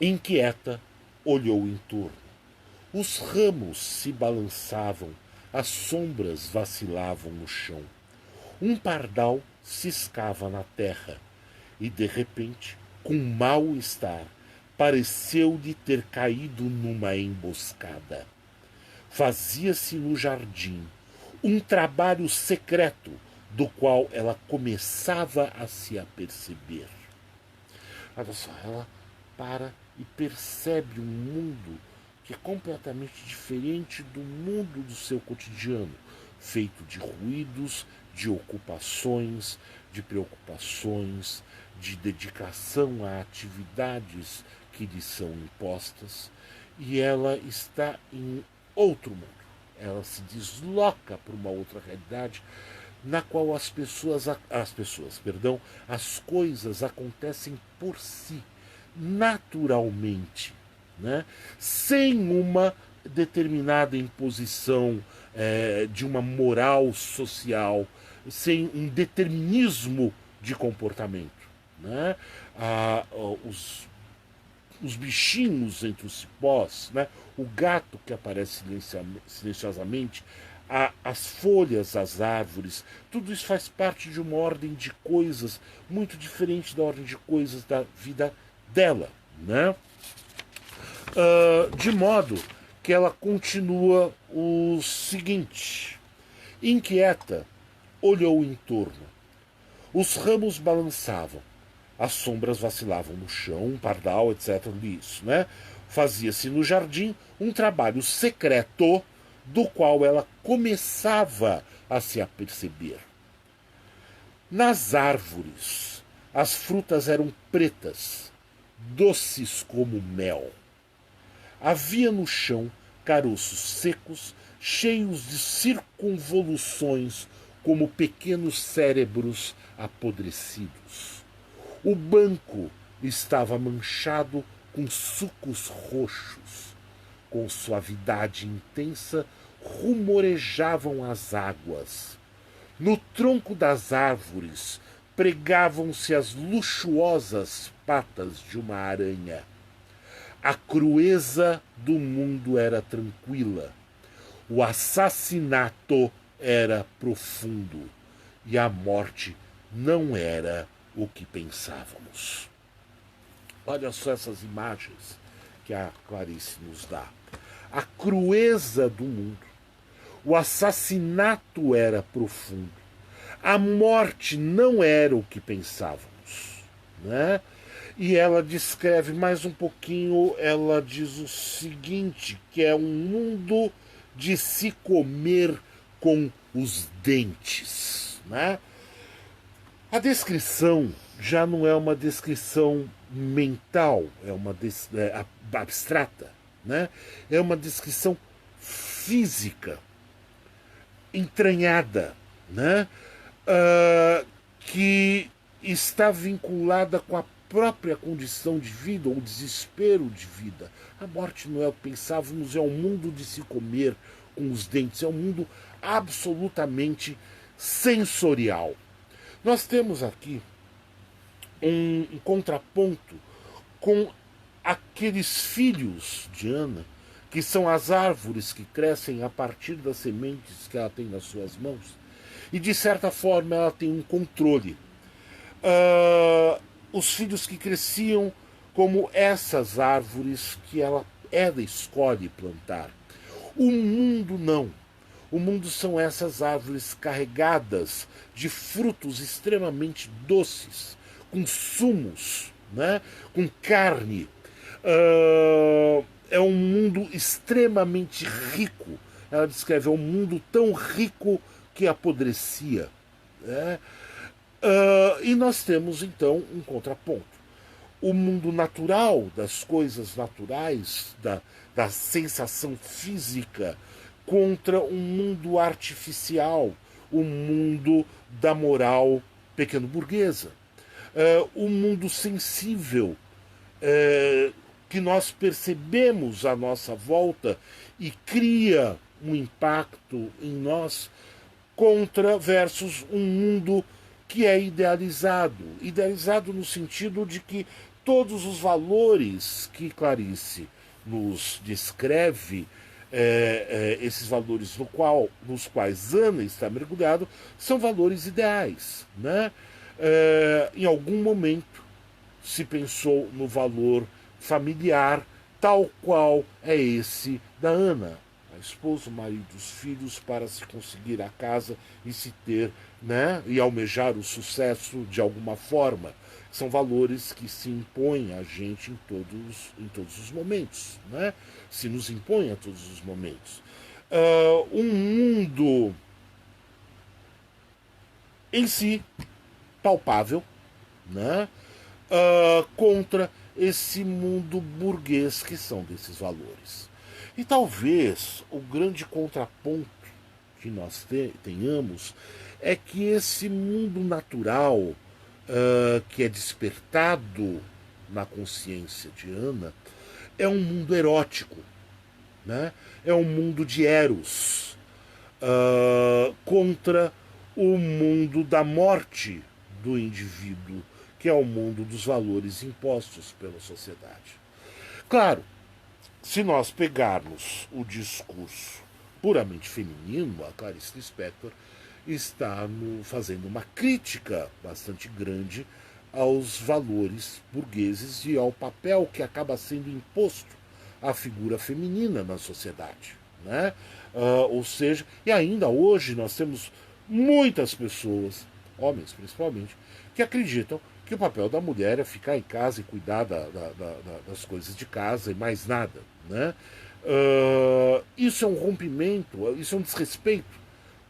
Inquieta, olhou em torno. Os ramos se balançavam, as sombras vacilavam no chão. Um pardal ciscava na terra e, de repente, com mal-estar, pareceu-lhe ter caído numa emboscada. Fazia-se no jardim um trabalho secreto do qual ela começava a se aperceber. Olha só, ela para e percebe um mundo que é completamente diferente do mundo do seu cotidiano, feito de ruídos, de ocupações, de preocupações, de dedicação a atividades que lhe são impostas, e ela está em outro mundo. Ela se desloca para uma outra realidade na qual as coisas acontecem por si, naturalmente, né? Sem uma determinada imposição de uma moral social, sem um determinismo de comportamento, né? Os bichinhos entre os cipós, né? O gato que aparece silenciosamente, as folhas das árvores, tudo isso faz parte de uma ordem de coisas muito diferente da ordem de coisas da vida dela, né? De modo que ela continua o seguinte: inquieta, olhou em torno. Os ramos balançavam, as sombras vacilavam no chão, um pardal, etc. Isso, né? Fazia-se no jardim um trabalho secreto do qual ela começava a se aperceber. Nas árvores, as frutas eram pretas, doces como mel. Havia no chão caroços secos, cheios de circunvoluções como pequenos cérebros apodrecidos. O banco estava manchado com sucos roxos. Com suavidade intensa, rumorejavam as águas. No tronco das árvores pregavam-se as luxuosas patas de uma aranha. A crueza do mundo era tranquila. O assassinato era profundo. E a morte não era o que pensávamos. Olha só essas imagens que a Clarice nos dá. A crueza do mundo. O assassinato era profundo. A morte não era o que pensávamos, né? E ela descreve mais um pouquinho, ela diz o seguinte, que é um mundo de se comer com os dentes, né? A descrição já não é uma descrição mental, é uma abstrata, né? É uma descrição física, entranhada, né? Que está vinculada com a própria condição de vida, ou desespero de vida. A morte não é o que pensávamos, é um mundo de se comer com os dentes, é um mundo absolutamente sensorial. Nós temos aqui um contraponto com aqueles filhos de Ana, que são as árvores que crescem a partir das sementes que ela tem nas suas mãos, e de certa forma ela tem um controle. Os filhos que cresciam como essas árvores que ela escolhe plantar. O mundo não. O mundo são essas árvores carregadas de frutos extremamente doces, com sumos, né? Com carne. É um mundo extremamente rico. Ela descreve, é um mundo tão rico que apodrecia, né? E nós temos então um contraponto. O mundo natural, das coisas naturais, da sensação física, contra um mundo artificial, o mundo da moral pequeno-burguesa. O mundo sensível, que nós percebemos à nossa volta e cria um impacto em nós, contra versus um mundo que é idealizado no sentido de que todos os valores que Clarice nos descreve, esses valores nos quais Ana está mergulhado, são valores ideais, né? Em algum momento se pensou no valor familiar, tal qual é esse da Ana. a esposa, o marido, os filhos, para se conseguir a casa e se ter, né, e almejar o sucesso de alguma forma. São valores que se impõem a gente em todos os momentos, né? Se nos impõem a todos os momentos. Um mundo em si palpável, né? Contra esse mundo burguês que são desses valores. E talvez o grande contraponto que nós tenhamos é que esse mundo natural que é despertado na consciência de Ana é um mundo erótico, né? É um mundo de Eros contra o mundo da morte do indivíduo, que é o mundo dos valores impostos pela sociedade. Claro, se nós pegarmos o discurso puramente feminino, a Clarice Lispector está fazendo uma crítica bastante grande aos valores burgueses e ao papel que acaba sendo imposto à figura feminina na sociedade, né? Ou seja, e ainda hoje nós temos muitas pessoas, homens principalmente, que acreditam que o papel da mulher é ficar em casa e cuidar das coisas de casa e mais nada, né? Isso é um rompimento, isso é um desrespeito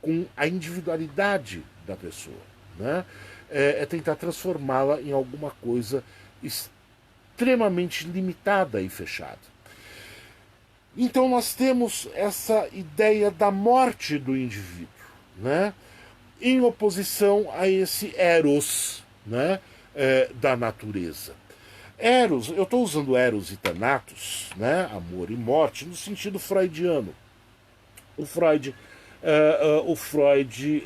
com a individualidade da pessoa, né? É tentar transformá-la em alguma coisa extremamente limitada e fechada. Então nós temos essa ideia da morte do indivíduo, né? Em oposição a esse eros, né? Da natureza. Eros, eu estou usando Eros e Thanatos, né? Amor e morte, no sentido freudiano. O Freud,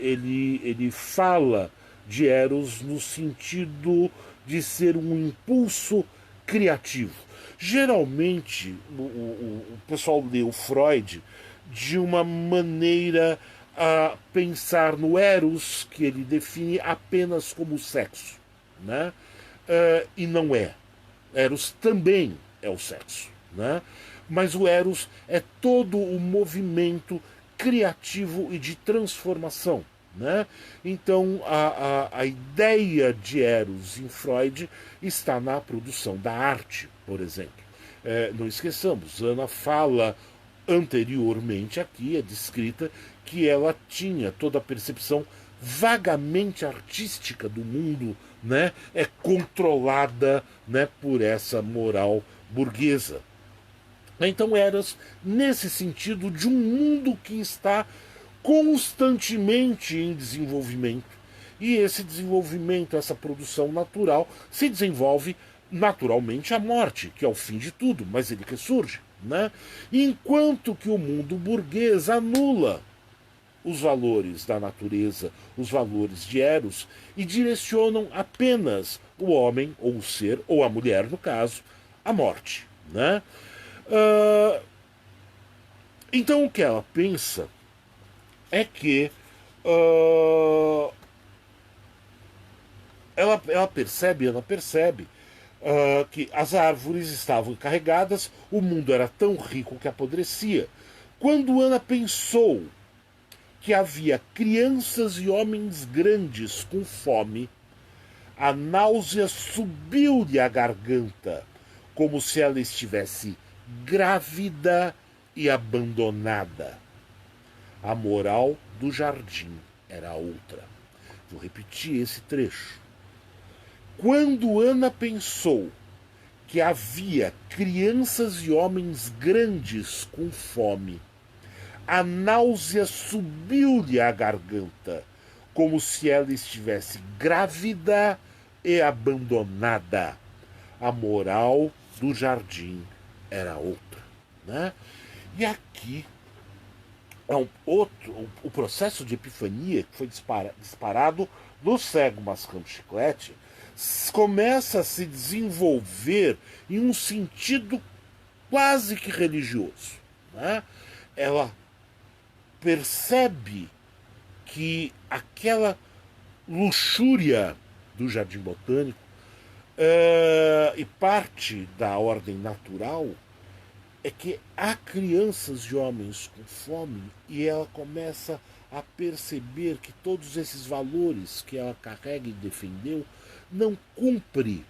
ele fala de Eros no sentido de ser um impulso criativo. Geralmente, o pessoal lê o Freud de uma maneira a pensar no Eros, que ele define apenas como sexo, né? E não é. Eros também é o sexo, né? Mas o Eros é todo o movimento criativo e de transformação, né? Então a ideia de Eros em Freud está na produção da arte, por exemplo. Não esqueçamos, Ana fala anteriormente aqui, é descrita, que ela tinha toda a percepção vagamente artística do mundo, né, controlada, né, por essa moral burguesa. Então Eras, nesse sentido, de um mundo que está constantemente em desenvolvimento. E esse desenvolvimento, essa produção natural, se desenvolve naturalmente a morte, que é o fim de tudo, mas ele ressurge, né? Enquanto que o mundo burguês anula os valores da natureza, os valores de Eros, e direcionam apenas o homem, ou o ser, ou a mulher, no caso, à morte, né? Então o que ela pensa é que ela percebe que as árvores estavam encarregadas, o mundo era tão rico que apodrecia. Quando Ana pensou que havia crianças e homens grandes com fome, a náusea subiu-lhe à garganta, como se ela estivesse grávida e abandonada. A moral do jardim era outra. Vou repetir esse trecho. Quando Ana pensou que havia crianças e homens grandes com fome, a náusea subiu-lhe à garganta, como se ela estivesse grávida e abandonada. A moral do jardim era outra, né? E aqui é o processo de epifania que foi disparado no cego mascando chiclete começa a se desenvolver em um sentido quase que religioso, né? Ela percebe que aquela luxúria do jardim botânico e parte da ordem natural é que há crianças e homens com fome e ela começa a perceber que todos esses valores que ela carrega e defendeu não cumpre,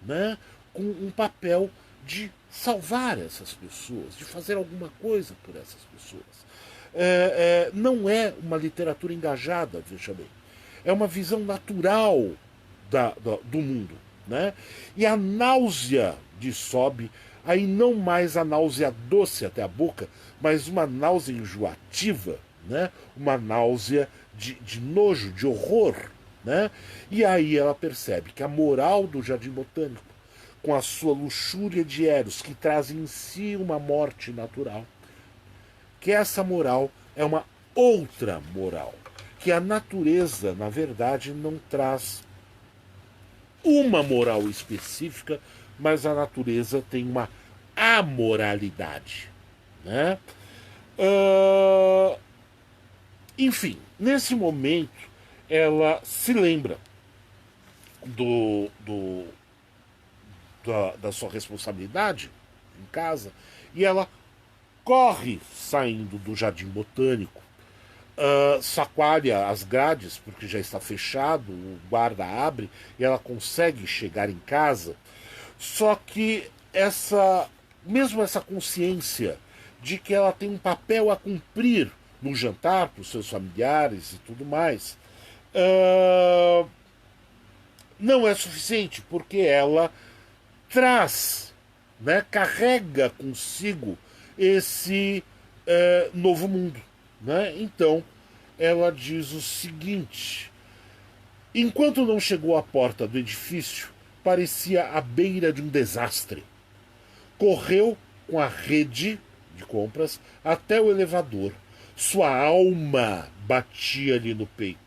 né, com um papel de salvar essas pessoas, de fazer alguma coisa por essas pessoas. Não é uma literatura engajada, veja bem. É uma visão natural do mundo. Né? E a náusea de Sobe, aí não mais a náusea doce até a boca, mas uma náusea enjoativa, né? Uma náusea de nojo, de horror. Né? E aí ela percebe que a moral do Jardim Botânico, com a sua luxúria de Eros, que traz em si uma morte natural, que essa moral é uma outra moral, que a natureza, na verdade, não traz uma moral específica, mas a natureza tem uma amoralidade. Né? Enfim, nesse momento, ela se lembra da sua responsabilidade em casa e ela corre saindo do Jardim Botânico, sacoalha as grades, porque já está fechado, o guarda abre e ela consegue chegar em casa. Só que mesmo essa consciência de que ela tem um papel a cumprir no jantar para os seus familiares e tudo mais, não é suficiente, porque ela traz, né, carrega consigo esse novo mundo. Né? Então, ela diz o seguinte: enquanto não chegou à porta do edifício, parecia à beira de um desastre. Correu com a rede de compras até o elevador. Sua alma batia-lhe no peito.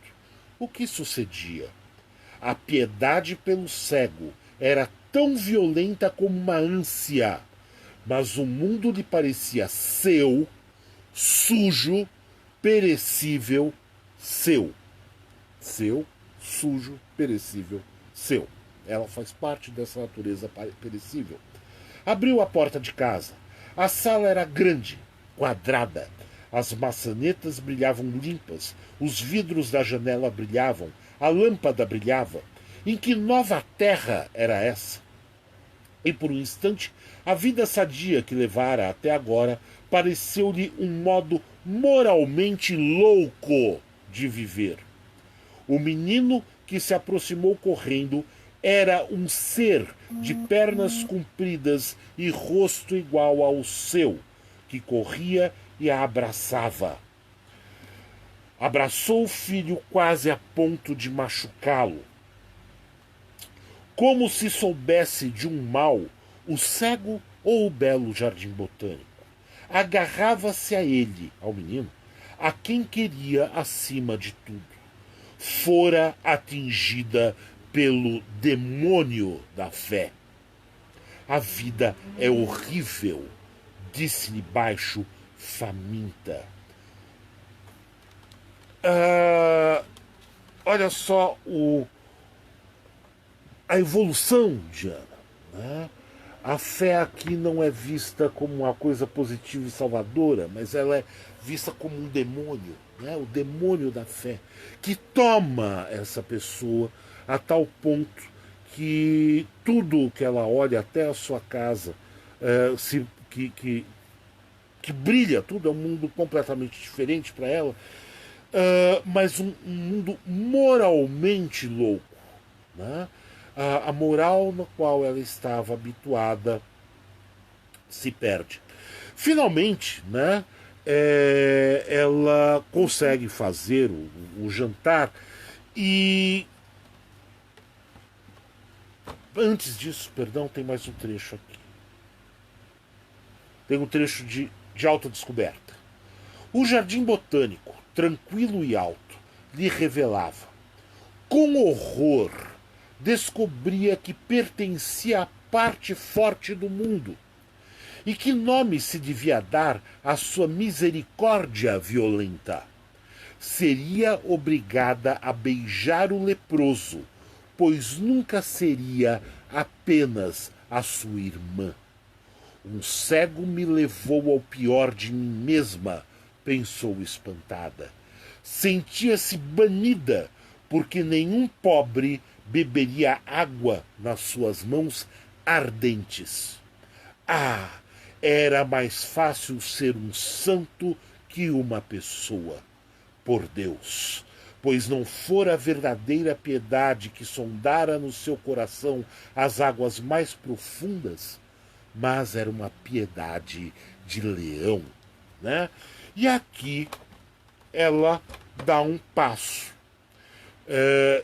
O que sucedia? A piedade pelo cego era tão violenta como uma ânsia, mas o mundo lhe parecia seu, sujo, perecível, seu. Seu, sujo, perecível, seu. Ela faz parte dessa natureza perecível. Abriu a porta de casa. A sala era grande, quadrada. As maçanetas brilhavam limpas, os vidros da janela brilhavam, a lâmpada brilhava. Em que nova terra era essa? E por um instante, a vida sadia que levara até agora pareceu-lhe um modo moralmente louco de viver. O menino que se aproximou correndo era um ser de pernas compridas e rosto igual ao seu, que corria e a abraçava. Abraçou o filho quase a ponto de machucá-lo. Como se soubesse de um mal, o cego ou o belo Jardim Botânico. Agarrava-se a ele, ao menino, a quem queria acima de tudo. Fora atingida pelo demônio da fé. A vida é horrível, disse-lhe baixo, faminta. Olha só a evolução de Ana. Né? A fé aqui não é vista como uma coisa positiva e salvadora, mas ela é vista como um demônio, né? O demônio da fé, que toma essa pessoa a tal ponto que tudo que ela olha, até a sua casa, que brilha, tudo é um mundo completamente diferente para ela, mas um mundo moralmente louco. Né? A moral na qual ela estava habituada se perde. Finalmente, né, ela consegue fazer o jantar e antes disso, perdão, tem mais um trecho aqui. Tem um trecho de autodescoberta. O Jardim Botânico, tranquilo e alto, lhe revelava. Com horror, descobria que pertencia à parte forte do mundo. E que nome se devia dar à sua misericórdia violenta? Seria obrigada a beijar o leproso, pois nunca seria apenas a sua irmã. Um cego me levou ao pior de mim mesma, pensou espantada. Sentia-se banida, porque nenhum pobre beberia água nas suas mãos ardentes. Ah, era mais fácil ser um santo que uma pessoa. Por Deus, pois não fora a verdadeira piedade que sondara no seu coração as águas mais profundas, mas era uma piedade de leão, né? E aqui ela dá um passo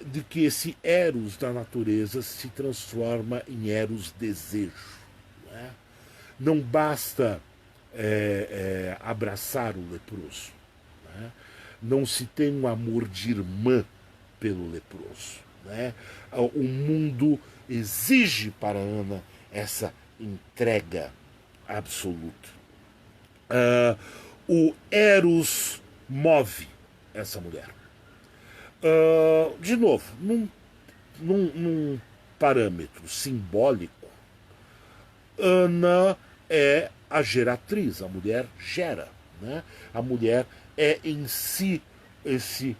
de que esse Eros da natureza se transforma em Eros desejo, né? Não basta abraçar o leproso, né? Não se tem um amor de irmã pelo leproso, né? O mundo exige para Ana essa entrega absoluta. O Eros move essa mulher. De novo, num parâmetro simbólico, Ana é a geratriz, a mulher gera, né? A mulher é em si esse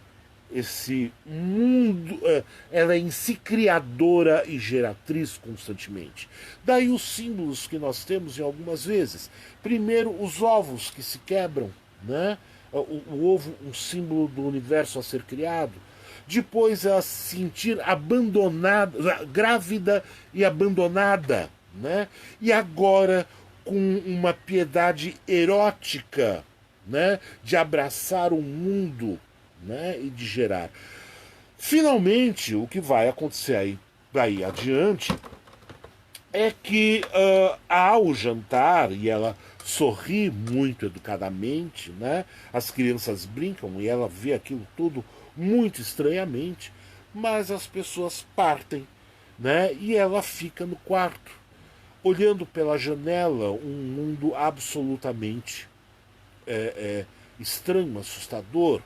mundo, ela é em si criadora e geratriz constantemente. Daí os símbolos que nós temos em algumas vezes. Primeiro, os ovos que se quebram, né? O ovo, um símbolo do universo a ser criado. Depois, a se sentir abandonada, grávida e abandonada, né? E agora com uma piedade erótica, né? De abraçar o mundo, né? E de gerar. Finalmente, o que vai acontecer aí daí adiante é que ao jantar, e ela sorri muito educadamente, né? As crianças brincam e ela vê aquilo tudo muito estranhamente, mas as pessoas partem, né? E ela fica no quarto, olhando pela janela um mundo absolutamente estranho, assustador,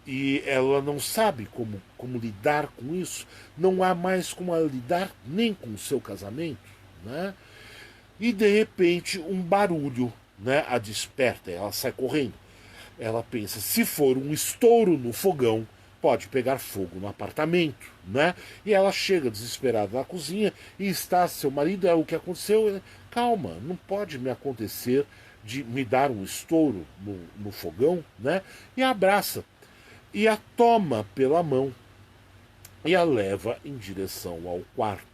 e ela não sabe como lidar com isso. Não há mais como ela lidar nem com o seu casamento, né? E de repente um barulho, né, a desperta. Ela sai correndo. Ela pensa, se for um estouro no fogão, pode pegar fogo no apartamento, né? E ela chega desesperada na cozinha e está seu marido, o que aconteceu? Calma, não pode me acontecer de me dar um estouro no fogão, né? E a abraça e a toma pela mão e a leva em direção ao quarto.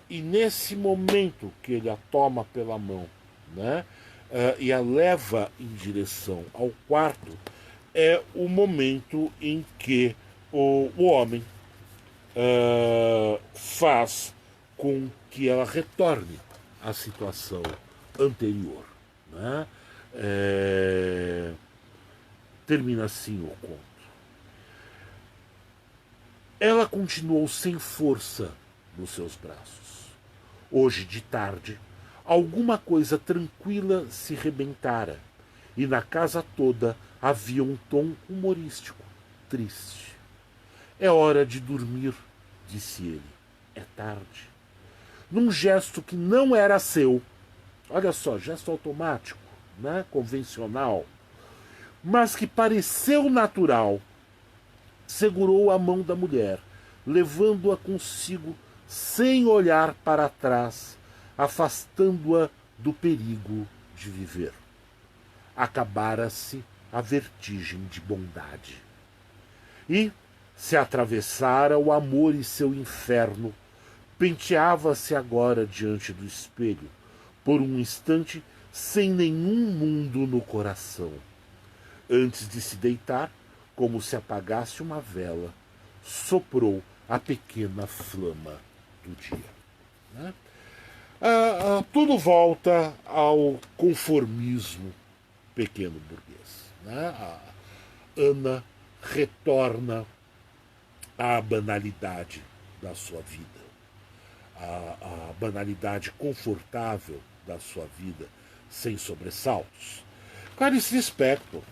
E nesse momento que ele a toma pela mão, né? E a leva em direção ao quarto, é o momento em que o homem faz com que ela retorne à situação anterior, né? Termina assim o conto. Ela continuou sem força nos seus braços. Hoje de tarde, alguma coisa tranquila se rebentara, e na casa toda havia um tom humorístico, triste. É hora de dormir, disse ele. É tarde. Num gesto que não era seu, olha só, gesto automático, né, convencional, mas que pareceu natural, segurou a mão da mulher, levando-a consigo sem olhar para trás, afastando-a do perigo de viver. Acabara-se a vertigem de bondade. E se atravessara o amor e seu inferno, penteava-se agora diante do espelho, por um instante sem nenhum mundo no coração. Antes de se deitar, como se apagasse uma vela, soprou a pequena flama do dia. Né? Tudo volta ao conformismo pequeno burguês. Né? A Ana retorna à banalidade da sua vida, à banalidade confortável da sua vida, sem sobressaltos. Clarice Lispector,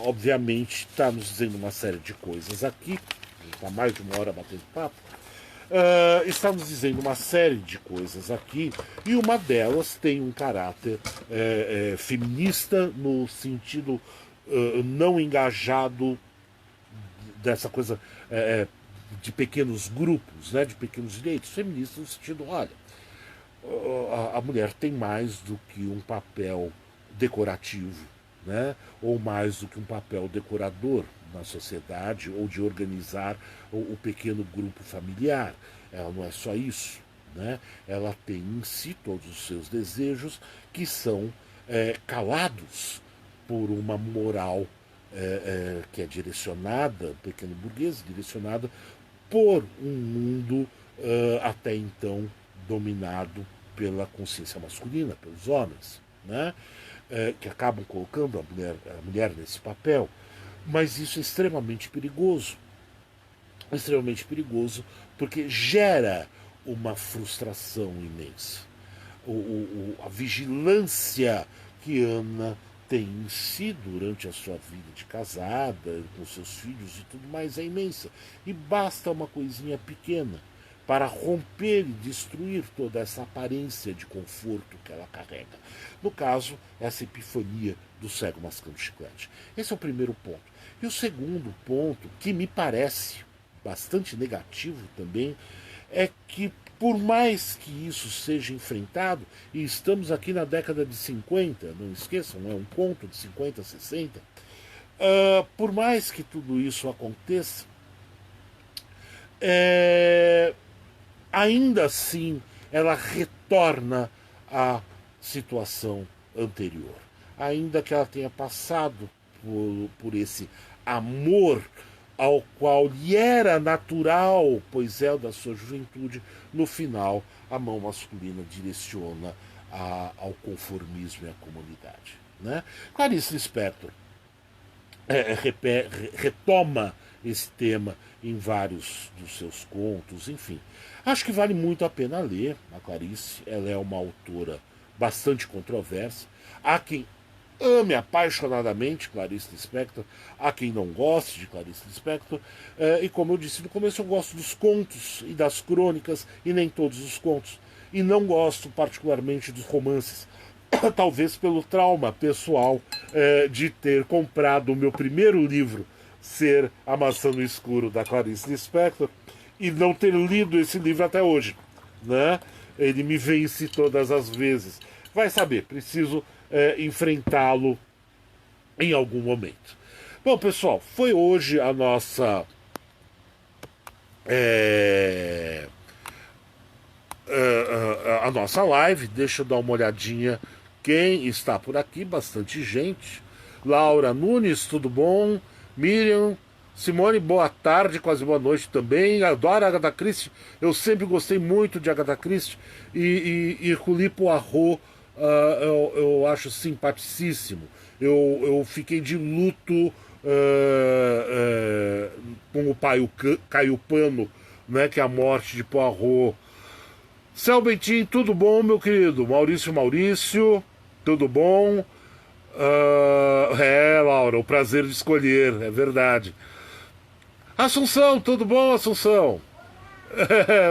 obviamente, está nos dizendo uma série de coisas aqui, está mais de uma hora batendo papo, está nos dizendo uma série de coisas aqui, e uma delas tem um caráter feminista no sentido não engajado dessa coisa de pequenos grupos, né, de pequenos direitos, feministas no sentido, olha, a mulher tem mais do que um papel decorativo, né, ou mais do que um papel decorador na sociedade, ou de organizar o pequeno grupo familiar. Ela não é só isso, né? Ela tem em si todos os seus desejos que são calados por uma moral que é direcionada, pequeno burguesa, direcionada por um mundo até então dominado pela consciência masculina, pelos homens, né? Que acabam colocando a mulher nesse papel. Mas isso é extremamente perigoso. Extremamente perigoso porque gera uma frustração imensa. A vigilância que Ana tem em si durante a sua vida de casada, com seus filhos e tudo mais, é imensa. E basta uma coisinha pequena para romper e destruir toda essa aparência de conforto que ela carrega. No caso, essa epifania do cego mascando chiclete. Esse é o primeiro ponto. E o segundo ponto, que me parece bastante negativo também, é que por mais que isso seja enfrentado, e estamos aqui na década de 50, não esqueçam, não é um conto de 50, 60, por mais que tudo isso aconteça, ainda assim ela retorna à situação anterior. Ainda que ela tenha passado por esse amor ao qual lhe era natural, pois é o da sua juventude, no final a mão masculina direciona ao conformismo e à comunidade. Né? Clarice Lispector retoma esse tema em vários dos seus contos, enfim. Acho que vale muito a pena ler a Clarice, ela é uma autora bastante controversa. Há quem ame apaixonadamente Clarice Lispector, há quem não goste de Clarice Lispector, e como eu disse no começo, eu gosto dos contos e das crônicas, e nem todos os contos, e não gosto particularmente dos romances, talvez pelo trauma pessoal de ter comprado o meu primeiro livro, ser A Maçã no Escuro, da Clarice Lispector, e não ter lido esse livro até hoje, né? Ele me vence todas as vezes. Vai saber, preciso enfrentá-lo em algum momento. Bom, pessoal, foi hoje a nossa a nossa live. Deixa eu dar uma olhadinha quem está por aqui, bastante gente. Laura Nunes, tudo bom? Miriam, Simone, boa tarde, quase boa noite também. Adoro a Agatha Christie, eu sempre gostei muito de Agatha Christie, e Hercule Poirot eu acho simpaticíssimo. Eu fiquei de luto com o pai Caio Pano, né, que é a morte de Poirot. Céu Bentin, tudo bom, meu querido? Maurício, tudo bom? Laura, o prazer de escolher, é verdade. Assunção, tudo bom, Assunção?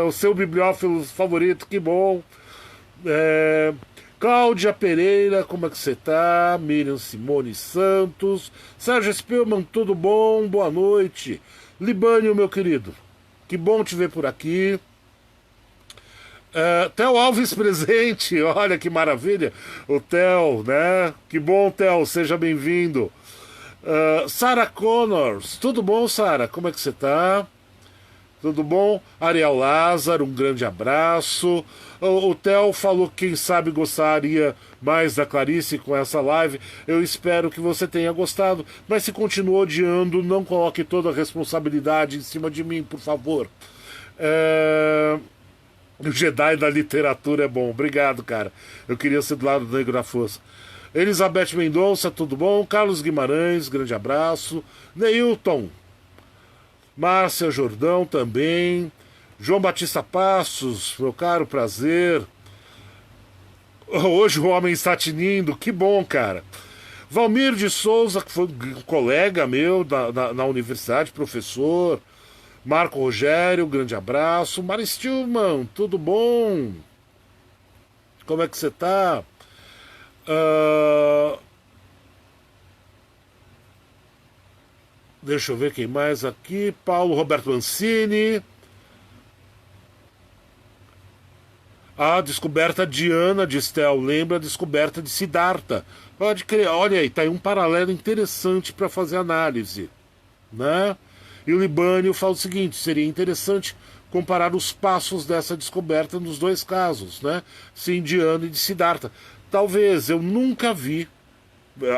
O seu bibliófilo favorito, que bom. Cláudia Pereira, como é que você tá? Miriam Simone Santos. Sérgio Spillman, tudo bom? Boa noite. Libânio, meu querido, que bom te ver por aqui. Theo Alves presente, olha que maravilha. O Theo, né? Que bom, Theo, seja bem-vindo. Sarah Connors, tudo bom, Sarah? Como é que você tá? Tudo bom? Ariel Lázaro, um grande abraço. O Theo falou que quem sabe gostaria mais da Clarice com essa live. Eu espero que você tenha gostado, mas se continuou odiando, não coloque toda a responsabilidade em cima de mim, por favor. O Jedi da literatura é bom. Obrigado, cara. Eu queria ser do lado do Negro da Força. Elizabeth Mendonça, tudo bom? Carlos Guimarães, grande abraço. Neilton. Márcia Jordão também. João Batista Passos, meu caro, prazer. Hoje o homem está tinindo, que bom, cara. Valmir de Souza, que foi um colega meu na universidade, professor. Marco Rogério, grande abraço. Mari Stillman, tudo bom? Como é que você tá? Deixa eu ver quem mais aqui. Paulo Roberto Mancini. A descoberta de Ana de Estel lembra a descoberta de Siddhartha. Pode crer, olha aí, tá aí um paralelo interessante para fazer análise, né? E o Libânio fala o seguinte: seria interessante comparar os passos dessa descoberta nos dois casos, né? Sim, de Ana e de Siddhartha. Talvez eu nunca vi,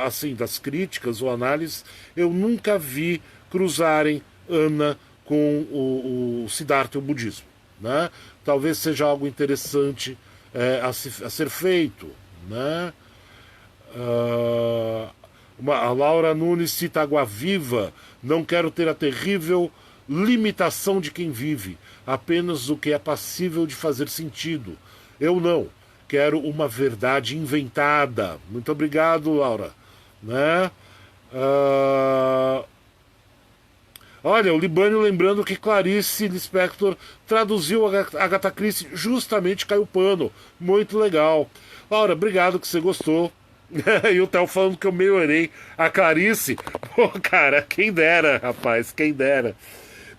assim, das críticas ou análises, eu nunca vi cruzarem Ana com o Siddhartha e o budismo, né? Talvez seja algo interessante a ser feito, né? A Laura Nunes cita Água Viva. Não quero ter a terrível limitação de quem vive, apenas o que é passível de fazer sentido. Eu não. Quero uma verdade inventada. Muito obrigado, Laura. Né? Olha, o Libânio lembrando que Clarice Lispector traduziu a Agatha Christie justamente Caiu Pano. Muito legal. Laura, obrigado que você gostou. E o Theo falando que eu melhorei a Clarice. Pô, cara, quem dera, rapaz, quem dera.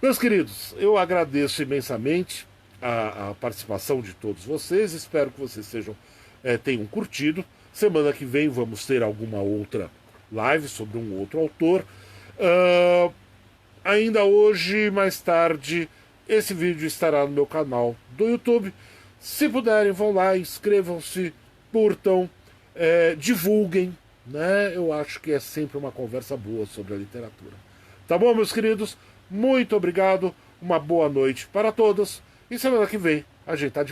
Meus queridos, eu agradeço imensamente a participação de todos vocês. Espero que vocês tenham curtido. Semana que vem vamos ter alguma outra live sobre um outro autor. Ainda hoje, mais tarde, esse vídeo estará no meu canal do YouTube. Se puderem, vão lá, inscrevam-se, curtam, divulguem, né? Eu acho que é sempre uma conversa boa sobre a literatura. Tá bom, meus queridos? Muito obrigado, uma boa noite para todos. E semana que vem a gente tá de